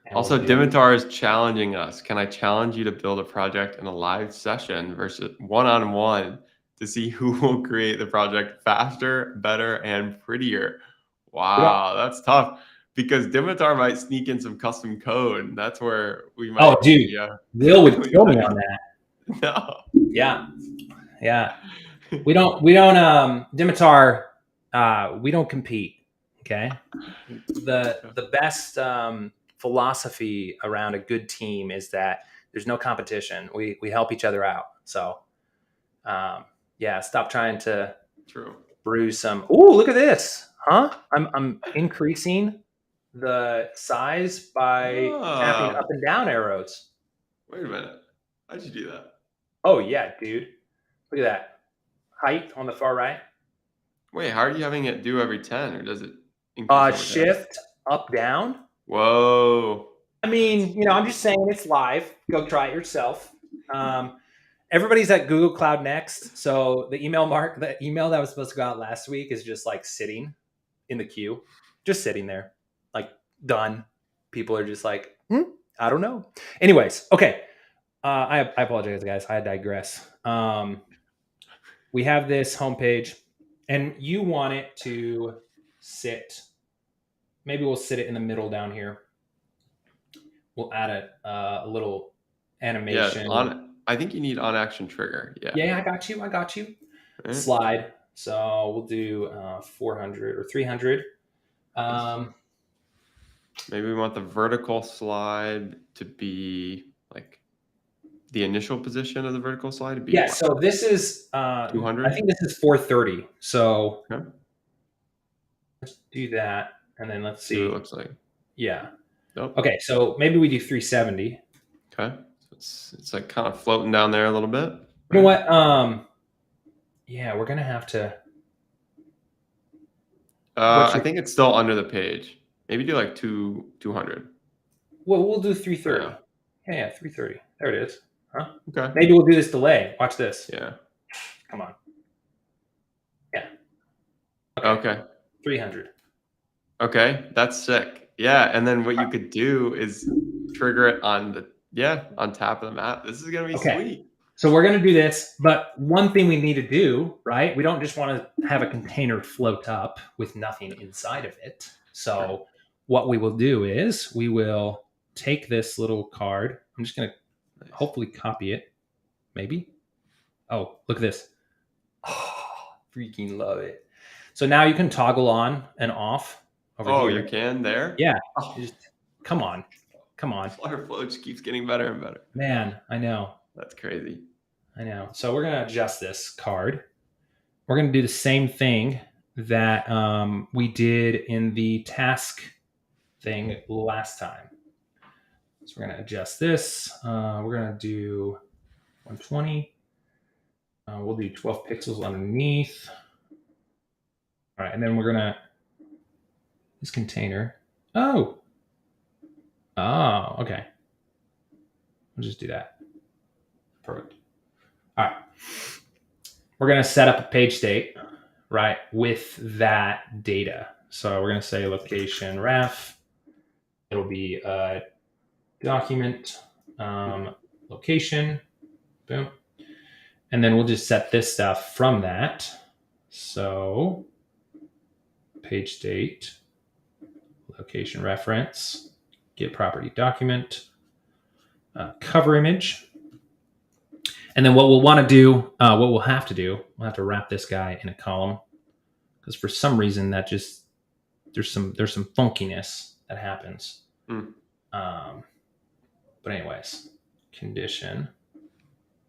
And
also, Dimitar is challenging us. Can I challenge you to build a project in a live session versus one-on-one to see who will create the project faster, better, and prettier? Wow, that's tough. Because Dimitar might sneak in some custom code. That's where we might.
Oh, dude, Will would kill me on that.
No.
Yeah. We don't. Dimitar. We don't compete. Okay. The best philosophy around a good team is that there's no competition. We help each other out. So, stop trying to brew some. Ooh, look at this, huh? I'm increasing the size by tapping up and down arrows.
Wait a minute. How'd you do that?
Oh yeah, dude. Look at that. Height on the far right.
Wait, how are you having it do every 10, or does it increase
shift up, down?
Whoa.
I mean, I'm just saying it's live. Go try it yourself. Everybody's at Google Cloud Next. So the email that was supposed to go out last week is just like sitting in the queue. Just sitting there. Like done. People are just like, I don't know. Anyways, okay. I apologize, guys. I digress. We have this homepage, and you want it to sit. Maybe we'll sit it in the middle down here. We'll add a little animation.
Yeah, I think you need on action trigger.
Yeah, I got you. Right. Slide. So we'll do 400 or 300.
Maybe we want the vertical slide to be like the initial position of the vertical slide to be.
Yeah. So this is 200. I think this is 430. So let's do that, and then let's see
what it looks like.
Yeah. Nope. Okay. So maybe we do 370.
Okay. So it's like kind of floating down there a little bit. Right?
You know what? Yeah, we're gonna have to.
I think it's still under the page. Maybe do like 200.
Well, we'll do 330. Yeah, 330. There it is. Huh?
Okay.
Maybe we'll do this delay. Watch this.
Yeah.
Come on. Yeah.
Okay.
300.
Okay, that's sick. Yeah, and then what you could do is trigger it on top of the map. This is gonna be sweet.
So we're gonna do this, but one thing we need to do, right? We don't just want to have a container float up with nothing inside of it. So what we will do is we will take this little card. I'm just gonna hopefully copy it. Maybe. Oh, look at this. Oh, freaking love it. So now you can toggle on and off.
Over here. You can there?
Yeah. Just, come on.
FlutterFlow just keeps getting better and better.
Man, I know.
That's crazy.
I know. So we're going to adjust this card. We're going to do the same thing that we did in the task thing last time. So we're going to adjust this. We're going to do 120. We'll do 12 pixels underneath. All right. And then we're going to this container. Oh, okay. We'll just do that. Perfect. All right. We're going to set up a page state, right, with that data. So we're going to say location ref. It'll be a document location. Boom. And then we'll just set this stuff from that. So page state. Location reference.
get property document, cover image. And then what we'll want to do, what we'll have to wrap this guy in a column, because for some reason that just there's some funkiness that happens. But anyways, condition.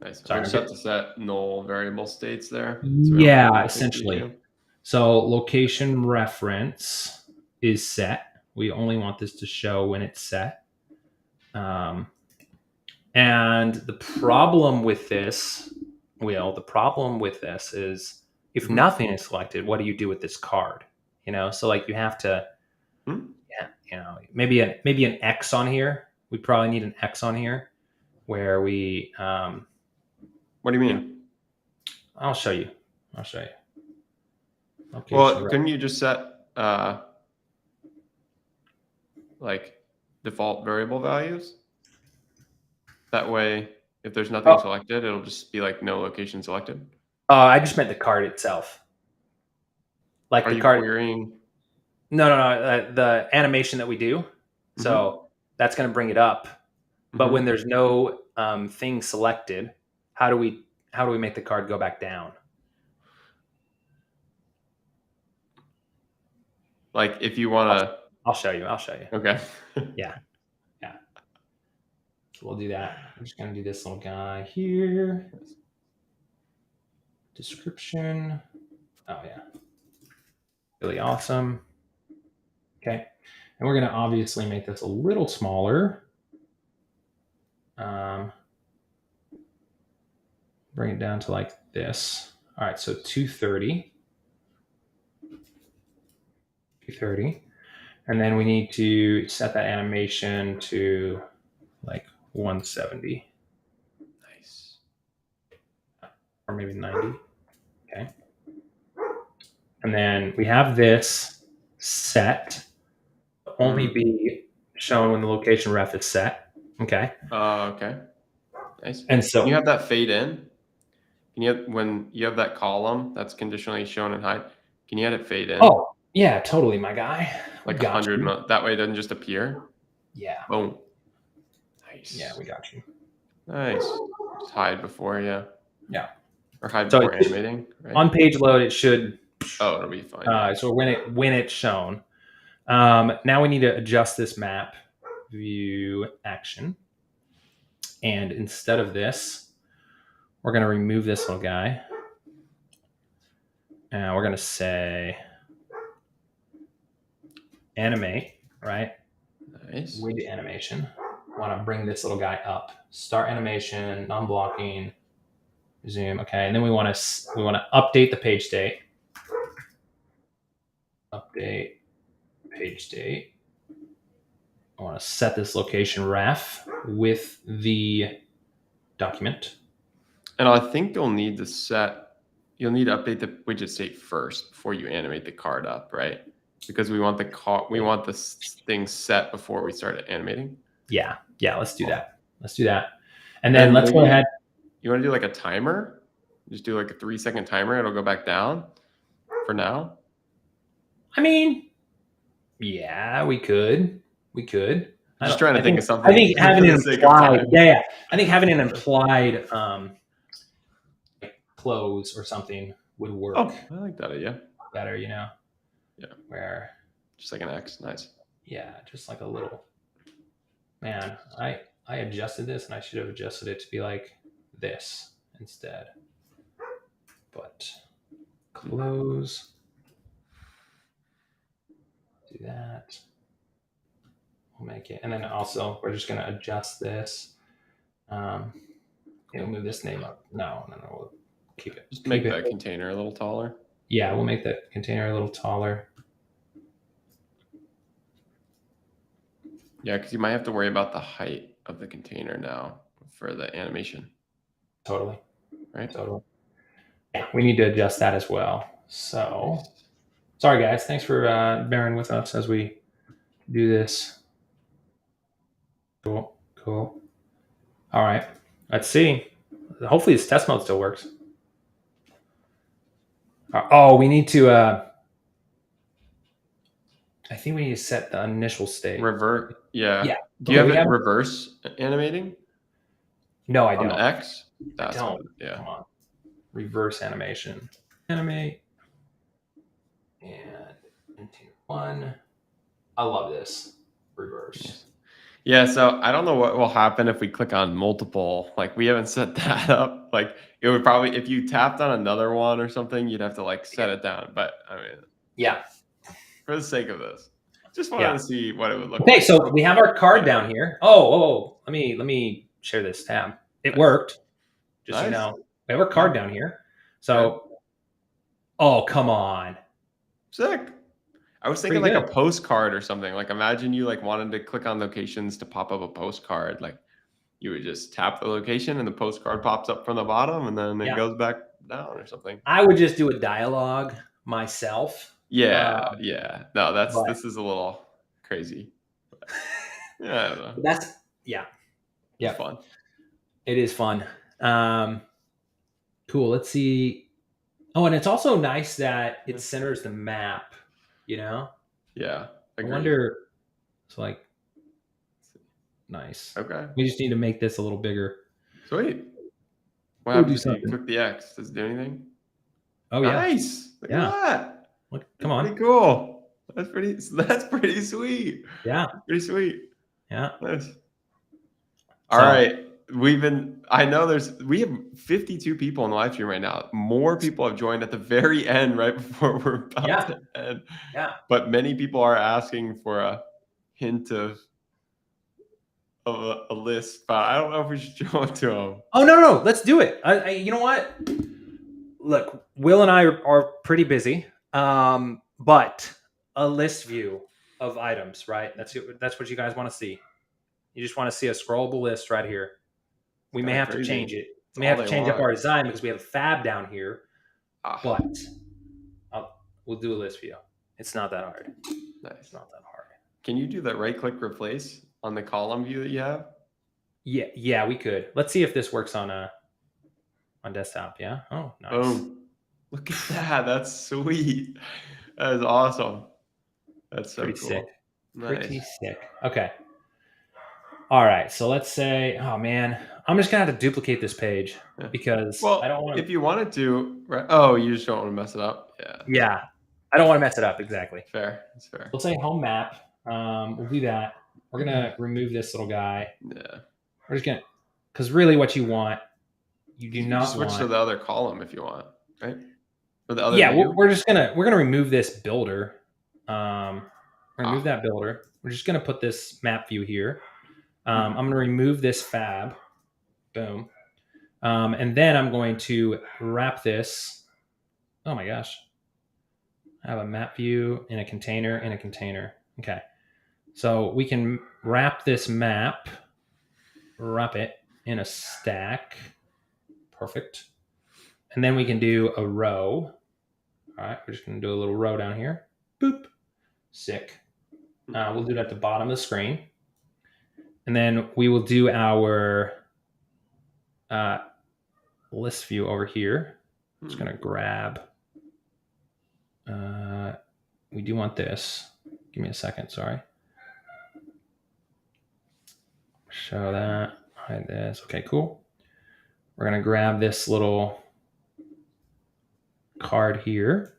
Nice. Sorry, I'm set to set null variable states there. So
yeah, essentially. So location reference is set. We only want this to show when it's set. And the problem with this, is if nothing is selected, what do you do with this card? So like you have to, maybe an X on here. We probably need an X on here where we.
What do you mean?
I'll show you.
Okay, well, couldn't you just set like default variable values? That way, if there's nothing selected, it'll just be like no location selected.
I just meant the card itself. Like
Are
the
you
card.
Querying?
No. The animation that we do. So that's going to bring it up. But when there's no thing selected, how do we make the card go back down?
Like if you want to.
I'll show you.
Okay.
Yeah. So we'll do that. I'm just going to do this little guy here. Description. Oh, yeah. Really awesome. Okay. And we're going to obviously make this a little smaller. Bring it down to like this. All right. So 230. And then we need to set that animation to like 170.
Nice.
Or maybe 90. Okay. And then we have this set to only be shown when the location ref is set. Okay.
Okay. Nice.
And so
can you have that fade in? When you have that column that's conditionally shown and hide, can you have it fade in?
Oh, yeah, totally, my guy.
Like 100. That way it doesn't just appear.
Yeah.
Boom. Nice.
Yeah, we got you.
Nice. Just hide before, yeah.
Yeah.
Or hide before animating. Right?
On page load, it should.
It'll be fine.
So when it's shown, now we need to adjust this map view action, and instead of this, we're going to remove this little guy, and we're going to say animate, right?
Nice.
Widget animation. Want to bring this little guy up. Start animation, non-blocking, zoom. Okay, and then we want to update the page state. Update page state. I want to set this location ref with the document.
And I think you'll need to update the widget state first before you animate the card up, right? Because we want the thing set before we start animating.
Yeah, let's do that. And then let's go ahead.
You want to do like a timer? Just do like a 3-second timer. It'll go back down for now.
I mean, yeah, we could.
Just trying to think of something.
I think having an implied, I think having an implied close or something would work.
Oh, I like that idea.
Better,
Yeah.
Where
just like an X, nice.
Yeah, just like a little. Man, I adjusted this, and I should have adjusted it to be like this instead. But close. Do that. We'll make it, and then also we're just going to adjust this. We'll move this name up. No, we'll keep it.
Just make that container a little taller.
Yeah, we'll make that container a little taller.
Yeah, because you might have to worry about the height of the container now for the animation.
Totally.
Right?
Totally. Yeah, we need to adjust that as well. So, sorry guys, thanks for bearing with us as we do this. Cool. All right, let's see. Hopefully this test mode still works. Oh, we need to I think we need to set the initial state.
Revert. Yeah.
Yeah.
Do you have it reverse animating?
No, I don't.
On the X?
I don't.
Yeah.
Come on. Reverse animation. Animate. And into 1. I love this. Reverse.
Yeah, so I don't know what will happen if we click on multiple. Like, we haven't set that up. Like, it would probably, if you tapped on another one or something, you'd have to like set it down. But I mean,
yeah,
for the sake of this, just wanted to see what it would look like.
Okay, so we have our card down here. Oh, let me share this tab. It worked. Just so you know, we have our card down here. So, oh, come on.
Sick. I was thinking like a postcard or something. Like, imagine you like wanted to click on locations to pop up a postcard. Like, you would just tap the location and the postcard pops up from the bottom and then it goes back down or something.
I would just do a dialogue myself.
Yeah. No, this is a little crazy. Yeah, I don't know.
That's
It's fun.
It is fun. Cool. Let's see. Oh, and it's also nice that it centers the map. You know?
Yeah.
Agreed. I wonder. It's like nice.
Okay.
We just need to make this a little bigger.
Sweet. What happens if you click the X? Does it do anything?
Oh yeah.
Nice. Look at that.
Look, come on.
Pretty cool. That's pretty sweet.
Yeah.
Pretty sweet.
Yeah.
Nice. All right. We have 52 people in the live stream right now. More people have joined at the very end, right before we're about to end.
Yeah.
But many people are asking for a hint of a list, but I don't know if we should show it to them.
Oh no, let's do it. You know what? Look, Will and I are pretty busy, but a list view of items, right? That's what you guys want to see. You just want to see a scrollable list right here. We may have to change it. We may have to change up our design because we have a fab down here. But we'll do a list view. It's not that hard.
Nice.
It's not that hard.
Can you do that right-click replace on the column view that you have?
Yeah, we could. Let's see if this works on desktop. Yeah. Oh, nice.
Boom. Look at that. That's sweet. That is awesome. That's so
pretty
cool.
Sick.
Nice.
Pretty sick. Okay. All right. So let's say, oh man, I'm just gonna have to duplicate this page because I don't want.
If you wanted to, right? Oh, you just don't want to mess it up. Yeah.
Yeah. I don't want to mess it up. Exactly.
Fair. It's fair.
We'll say home map. We'll do that. We're gonna remove this little guy.
Yeah.
We're just gonna, because really, what you want, you do not
switch to the other column if you want, right? Or the other.
Yeah, we're gonna remove this builder. Remove that builder. We're just gonna put this map view here. I'm gonna remove this fab. Boom. And then I'm going to wrap this. Oh my gosh. I have a map view in a container in a container. Okay. So we can wrap this map, wrap it in a stack. Perfect. And then we can do a row. All right. We're just going to do a little row down here. Boop. Sick. We'll do that at the bottom of the screen. And then we will do our list view over here. I'm just going to grab. We do want this. Give me a second. Sorry. Show that. Hide this. Okay, cool. We're going to grab this little card here.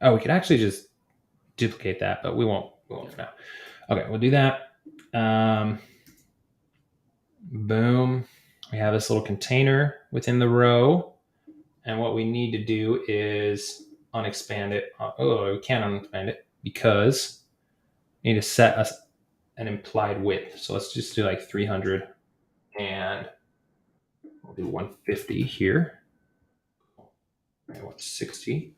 Oh, we could actually just duplicate that, but we won't for now. Okay, we'll do that. Boom. We have this little container within the row. And what we need to do is unexpand it. Oh, we can't unexpand it because we need to set an implied width. So let's just do like 300 and we'll do 150 here. And 160.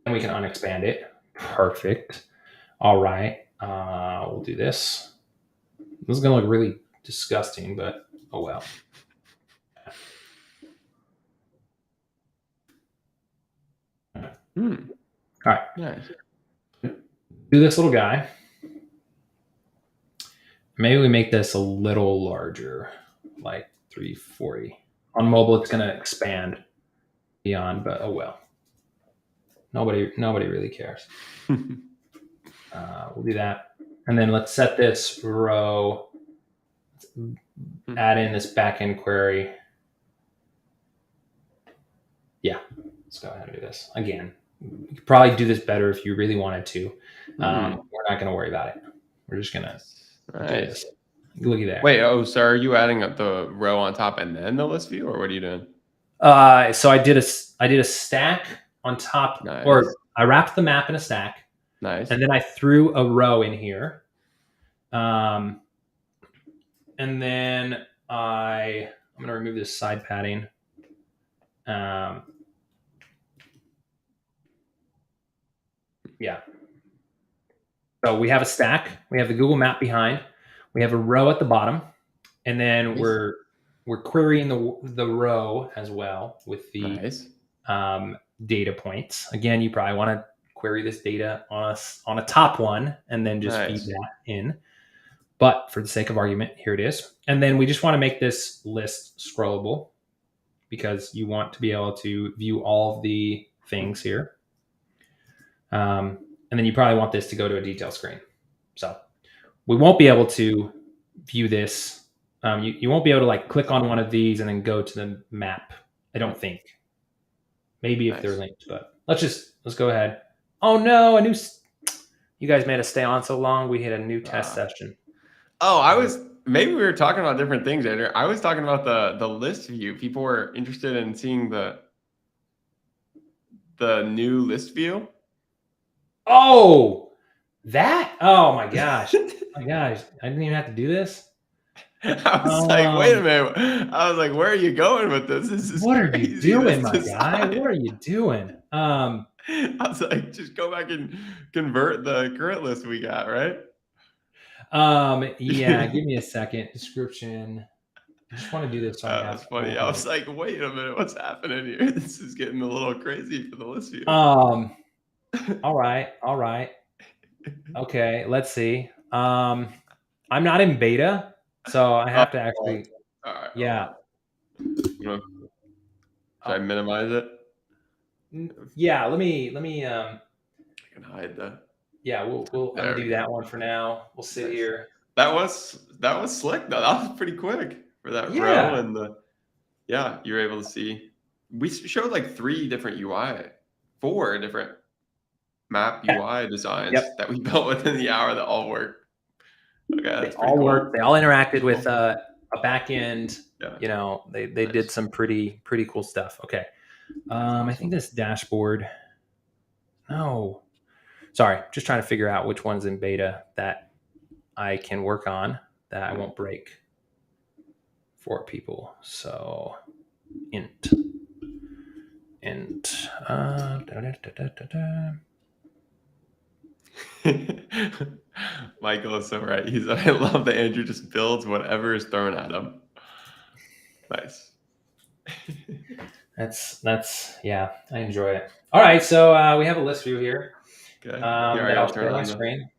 And we can unexpand it. Perfect. All right. We'll do this. This is going to look really disgusting, but oh well. All right.
Nice.
Do this little guy. Maybe we make this a little larger, like 340. On mobile, it's going to expand beyond, but oh well. Nobody really cares. We'll do that. And then let's set this row, add in this backend query. Yeah, let's go ahead and do this again. You could probably do this better if you really wanted to. We're not going to worry about it. We're just going to do this. Looky there.
Wait, so are you adding up the row on top and then the list view, or what are you doing?
So I did a stack on top, or I wrapped the map in a stack.
Nice.
And then I threw a row in here. And then I'm going to remove this side padding. Yeah. So we have a stack. We have the Google map behind. We have a row at the bottom, and then we're querying the row as well with the data points. Again, you probably want to query this data on a top one, and then just feed that in. But for the sake of argument, here it is. And then we just want to make this list scrollable because you want to be able to view all of the things here. And then you probably want this to go to a detail screen. So we won't be able to view this. You won't be able to like click on one of these and then go to the map. I don't think. Maybe if they're linked, but let's go ahead. Oh no, you guys made us stay on so long. We hit a new test session.
Maybe we were talking about different things, Andrew. I was talking about the list view. People were interested in seeing the new list view.
Oh, that! Oh my gosh. I didn't even have to do this.
I was like, wait a minute. I was like, where are you going with this? This is
what are you doing, my guy? What are you doing?
I was like, just go back and convert the current list we got, right?
Yeah, give me a second. Description. I just want to do this. So
that's funny. I was like, wait a minute, what's happening here? This is getting a little crazy for the list view.
All right. Okay, let's see. I'm not in beta, so I have to actually.
All right.
Yeah.
Should I minimize it?
Yeah. Let me.
I can hide that.
Yeah, we'll undo that one for now. We'll sit here.
That was slick though. That was pretty quick for that row and you're able to see. We showed like 4 different map UI designs that we built within the hour that all work. Okay,
they all worked. They all interacted with a back end. Yeah. You know, they did some pretty cool stuff. Okay. I think this dashboard. No. Sorry, just trying to figure out which one's in beta that I can work on that I won't break for people. So int.
Michael is so right. He said, I love that Andrew just builds whatever is thrown at him. Nice.
That's yeah, I enjoy it. All right, so we have a list view here.
Okay.
That I'll share on my screen.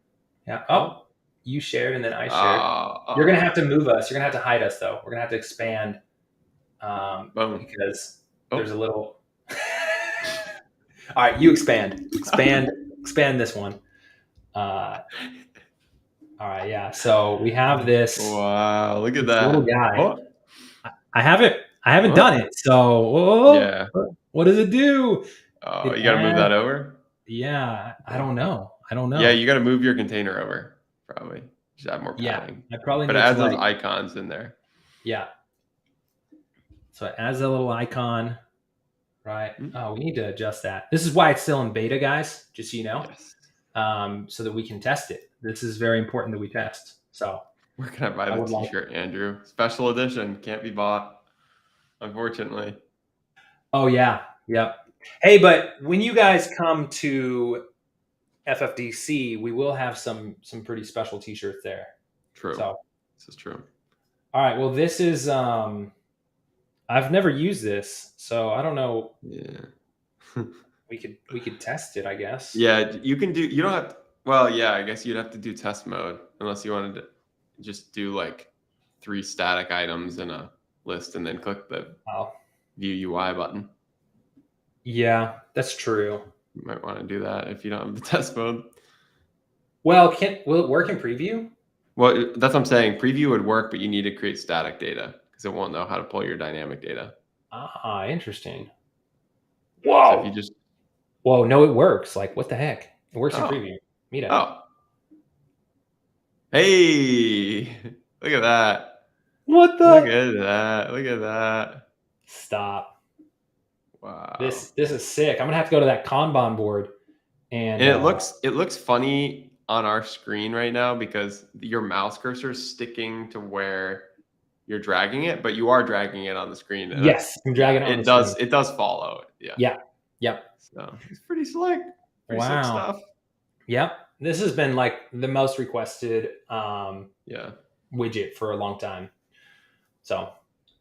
Yeah. Oh, you shared and then I shared. You're gonna have to move us. You're gonna have to hide us though. We're gonna have to expand because there's a little. All right, you expand this one. All right, yeah. So we have this.
Wow, look at that
little guy. Oh. I haven't done it. So what does it do?
Oh, you got to move that over.
Yeah, I don't know.
Yeah, you got to move your container over. Probably just add more padding.
Yeah, I probably.
But it adds those icons in there.
Yeah. So it adds a little icon, right? Mm-hmm. Oh, we need to adjust that. This is why it's still in beta, guys. Just so you know, so that we can test it. This is very important that we test. So
where can I buy the T-shirt, Andrew? Special edition, can't be bought, unfortunately.
Oh yeah, yep. Hey, but when you guys come to FFDC, we will have some pretty special T-shirts there.
True.
So
this is true.
All right. Well, this is I've never used this, so I don't know.
Yeah.
we could test it, I guess.
Yeah, you can do. You don't have. Well, yeah, I guess you'd have to do test mode unless you wanted to just do like 3 static items in a list and then click the view UI button.
Yeah, that's true.
You might want to do that if you don't have the test mode.
Well, will it work in preview?
Well, that's what I'm saying. Preview would work, but you need to create static data because it won't know how to pull your dynamic data.
Ah, interesting. Whoa.
So if you just...
Whoa, no, it works. Like, what the heck? It works in preview. Meetup.
Oh. Hey, look at that.
What the?
Look at that. Look at that.
Stop.
Wow.
This is sick. I'm gonna have to go to that Kanban board. And
it looks funny on our screen right now because your mouse cursor is sticking to where you're dragging it, but you are dragging it on the screen.
Yes, I'm dragging it on the screen.
It does follow it. Yeah.
Yeah. Yep.
So it's pretty slick. Pretty slick stuff.
Yep. This has been like the most requested widget for a long time. So,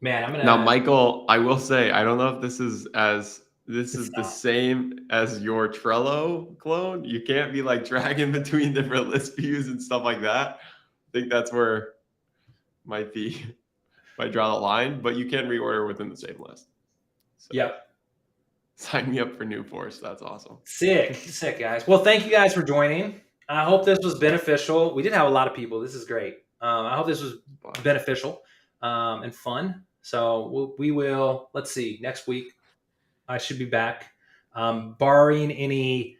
man, I'm gonna...
Now, Michael, I will say, I don't know if this is the same as your Trello clone. You can't be like dragging between different list views and stuff like that. I think that's where might draw the line, but you can reorder within the same list. So,
yep.
Sign me up for New Force. That's awesome.
Sick, guys. Well, thank you guys for joining. I hope this was beneficial. We did have a lot of people. This is great. I hope this was beneficial and fun. So we will, let's see, next week I should be back. Barring any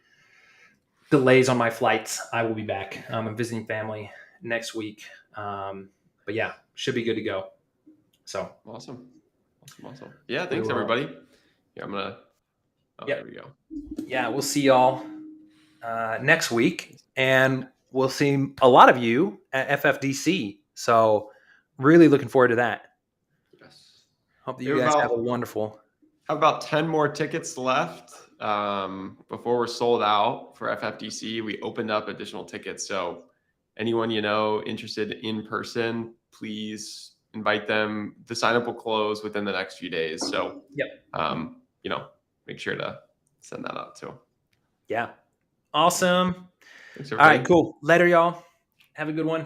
delays on my flights, I will be back. I'm visiting family next week. But yeah, should be good to go. So
awesome. Yeah, thanks everybody. Yeah, I'm gonna... there we go.
Yeah, we'll see y'all next week, and we'll see a lot of you at FFDC. So really looking forward to that.
Yes.
Hope that you guys have a wonderful...
Have about 10 more tickets left before we're sold out for FFDC. We opened up additional tickets. So anyone you know interested in person, please invite them. The sign up will close within the next few days. So make sure to send that out too.
Yeah. Awesome.
Thanks,
all right, cool. Later, y'all. Have a good one.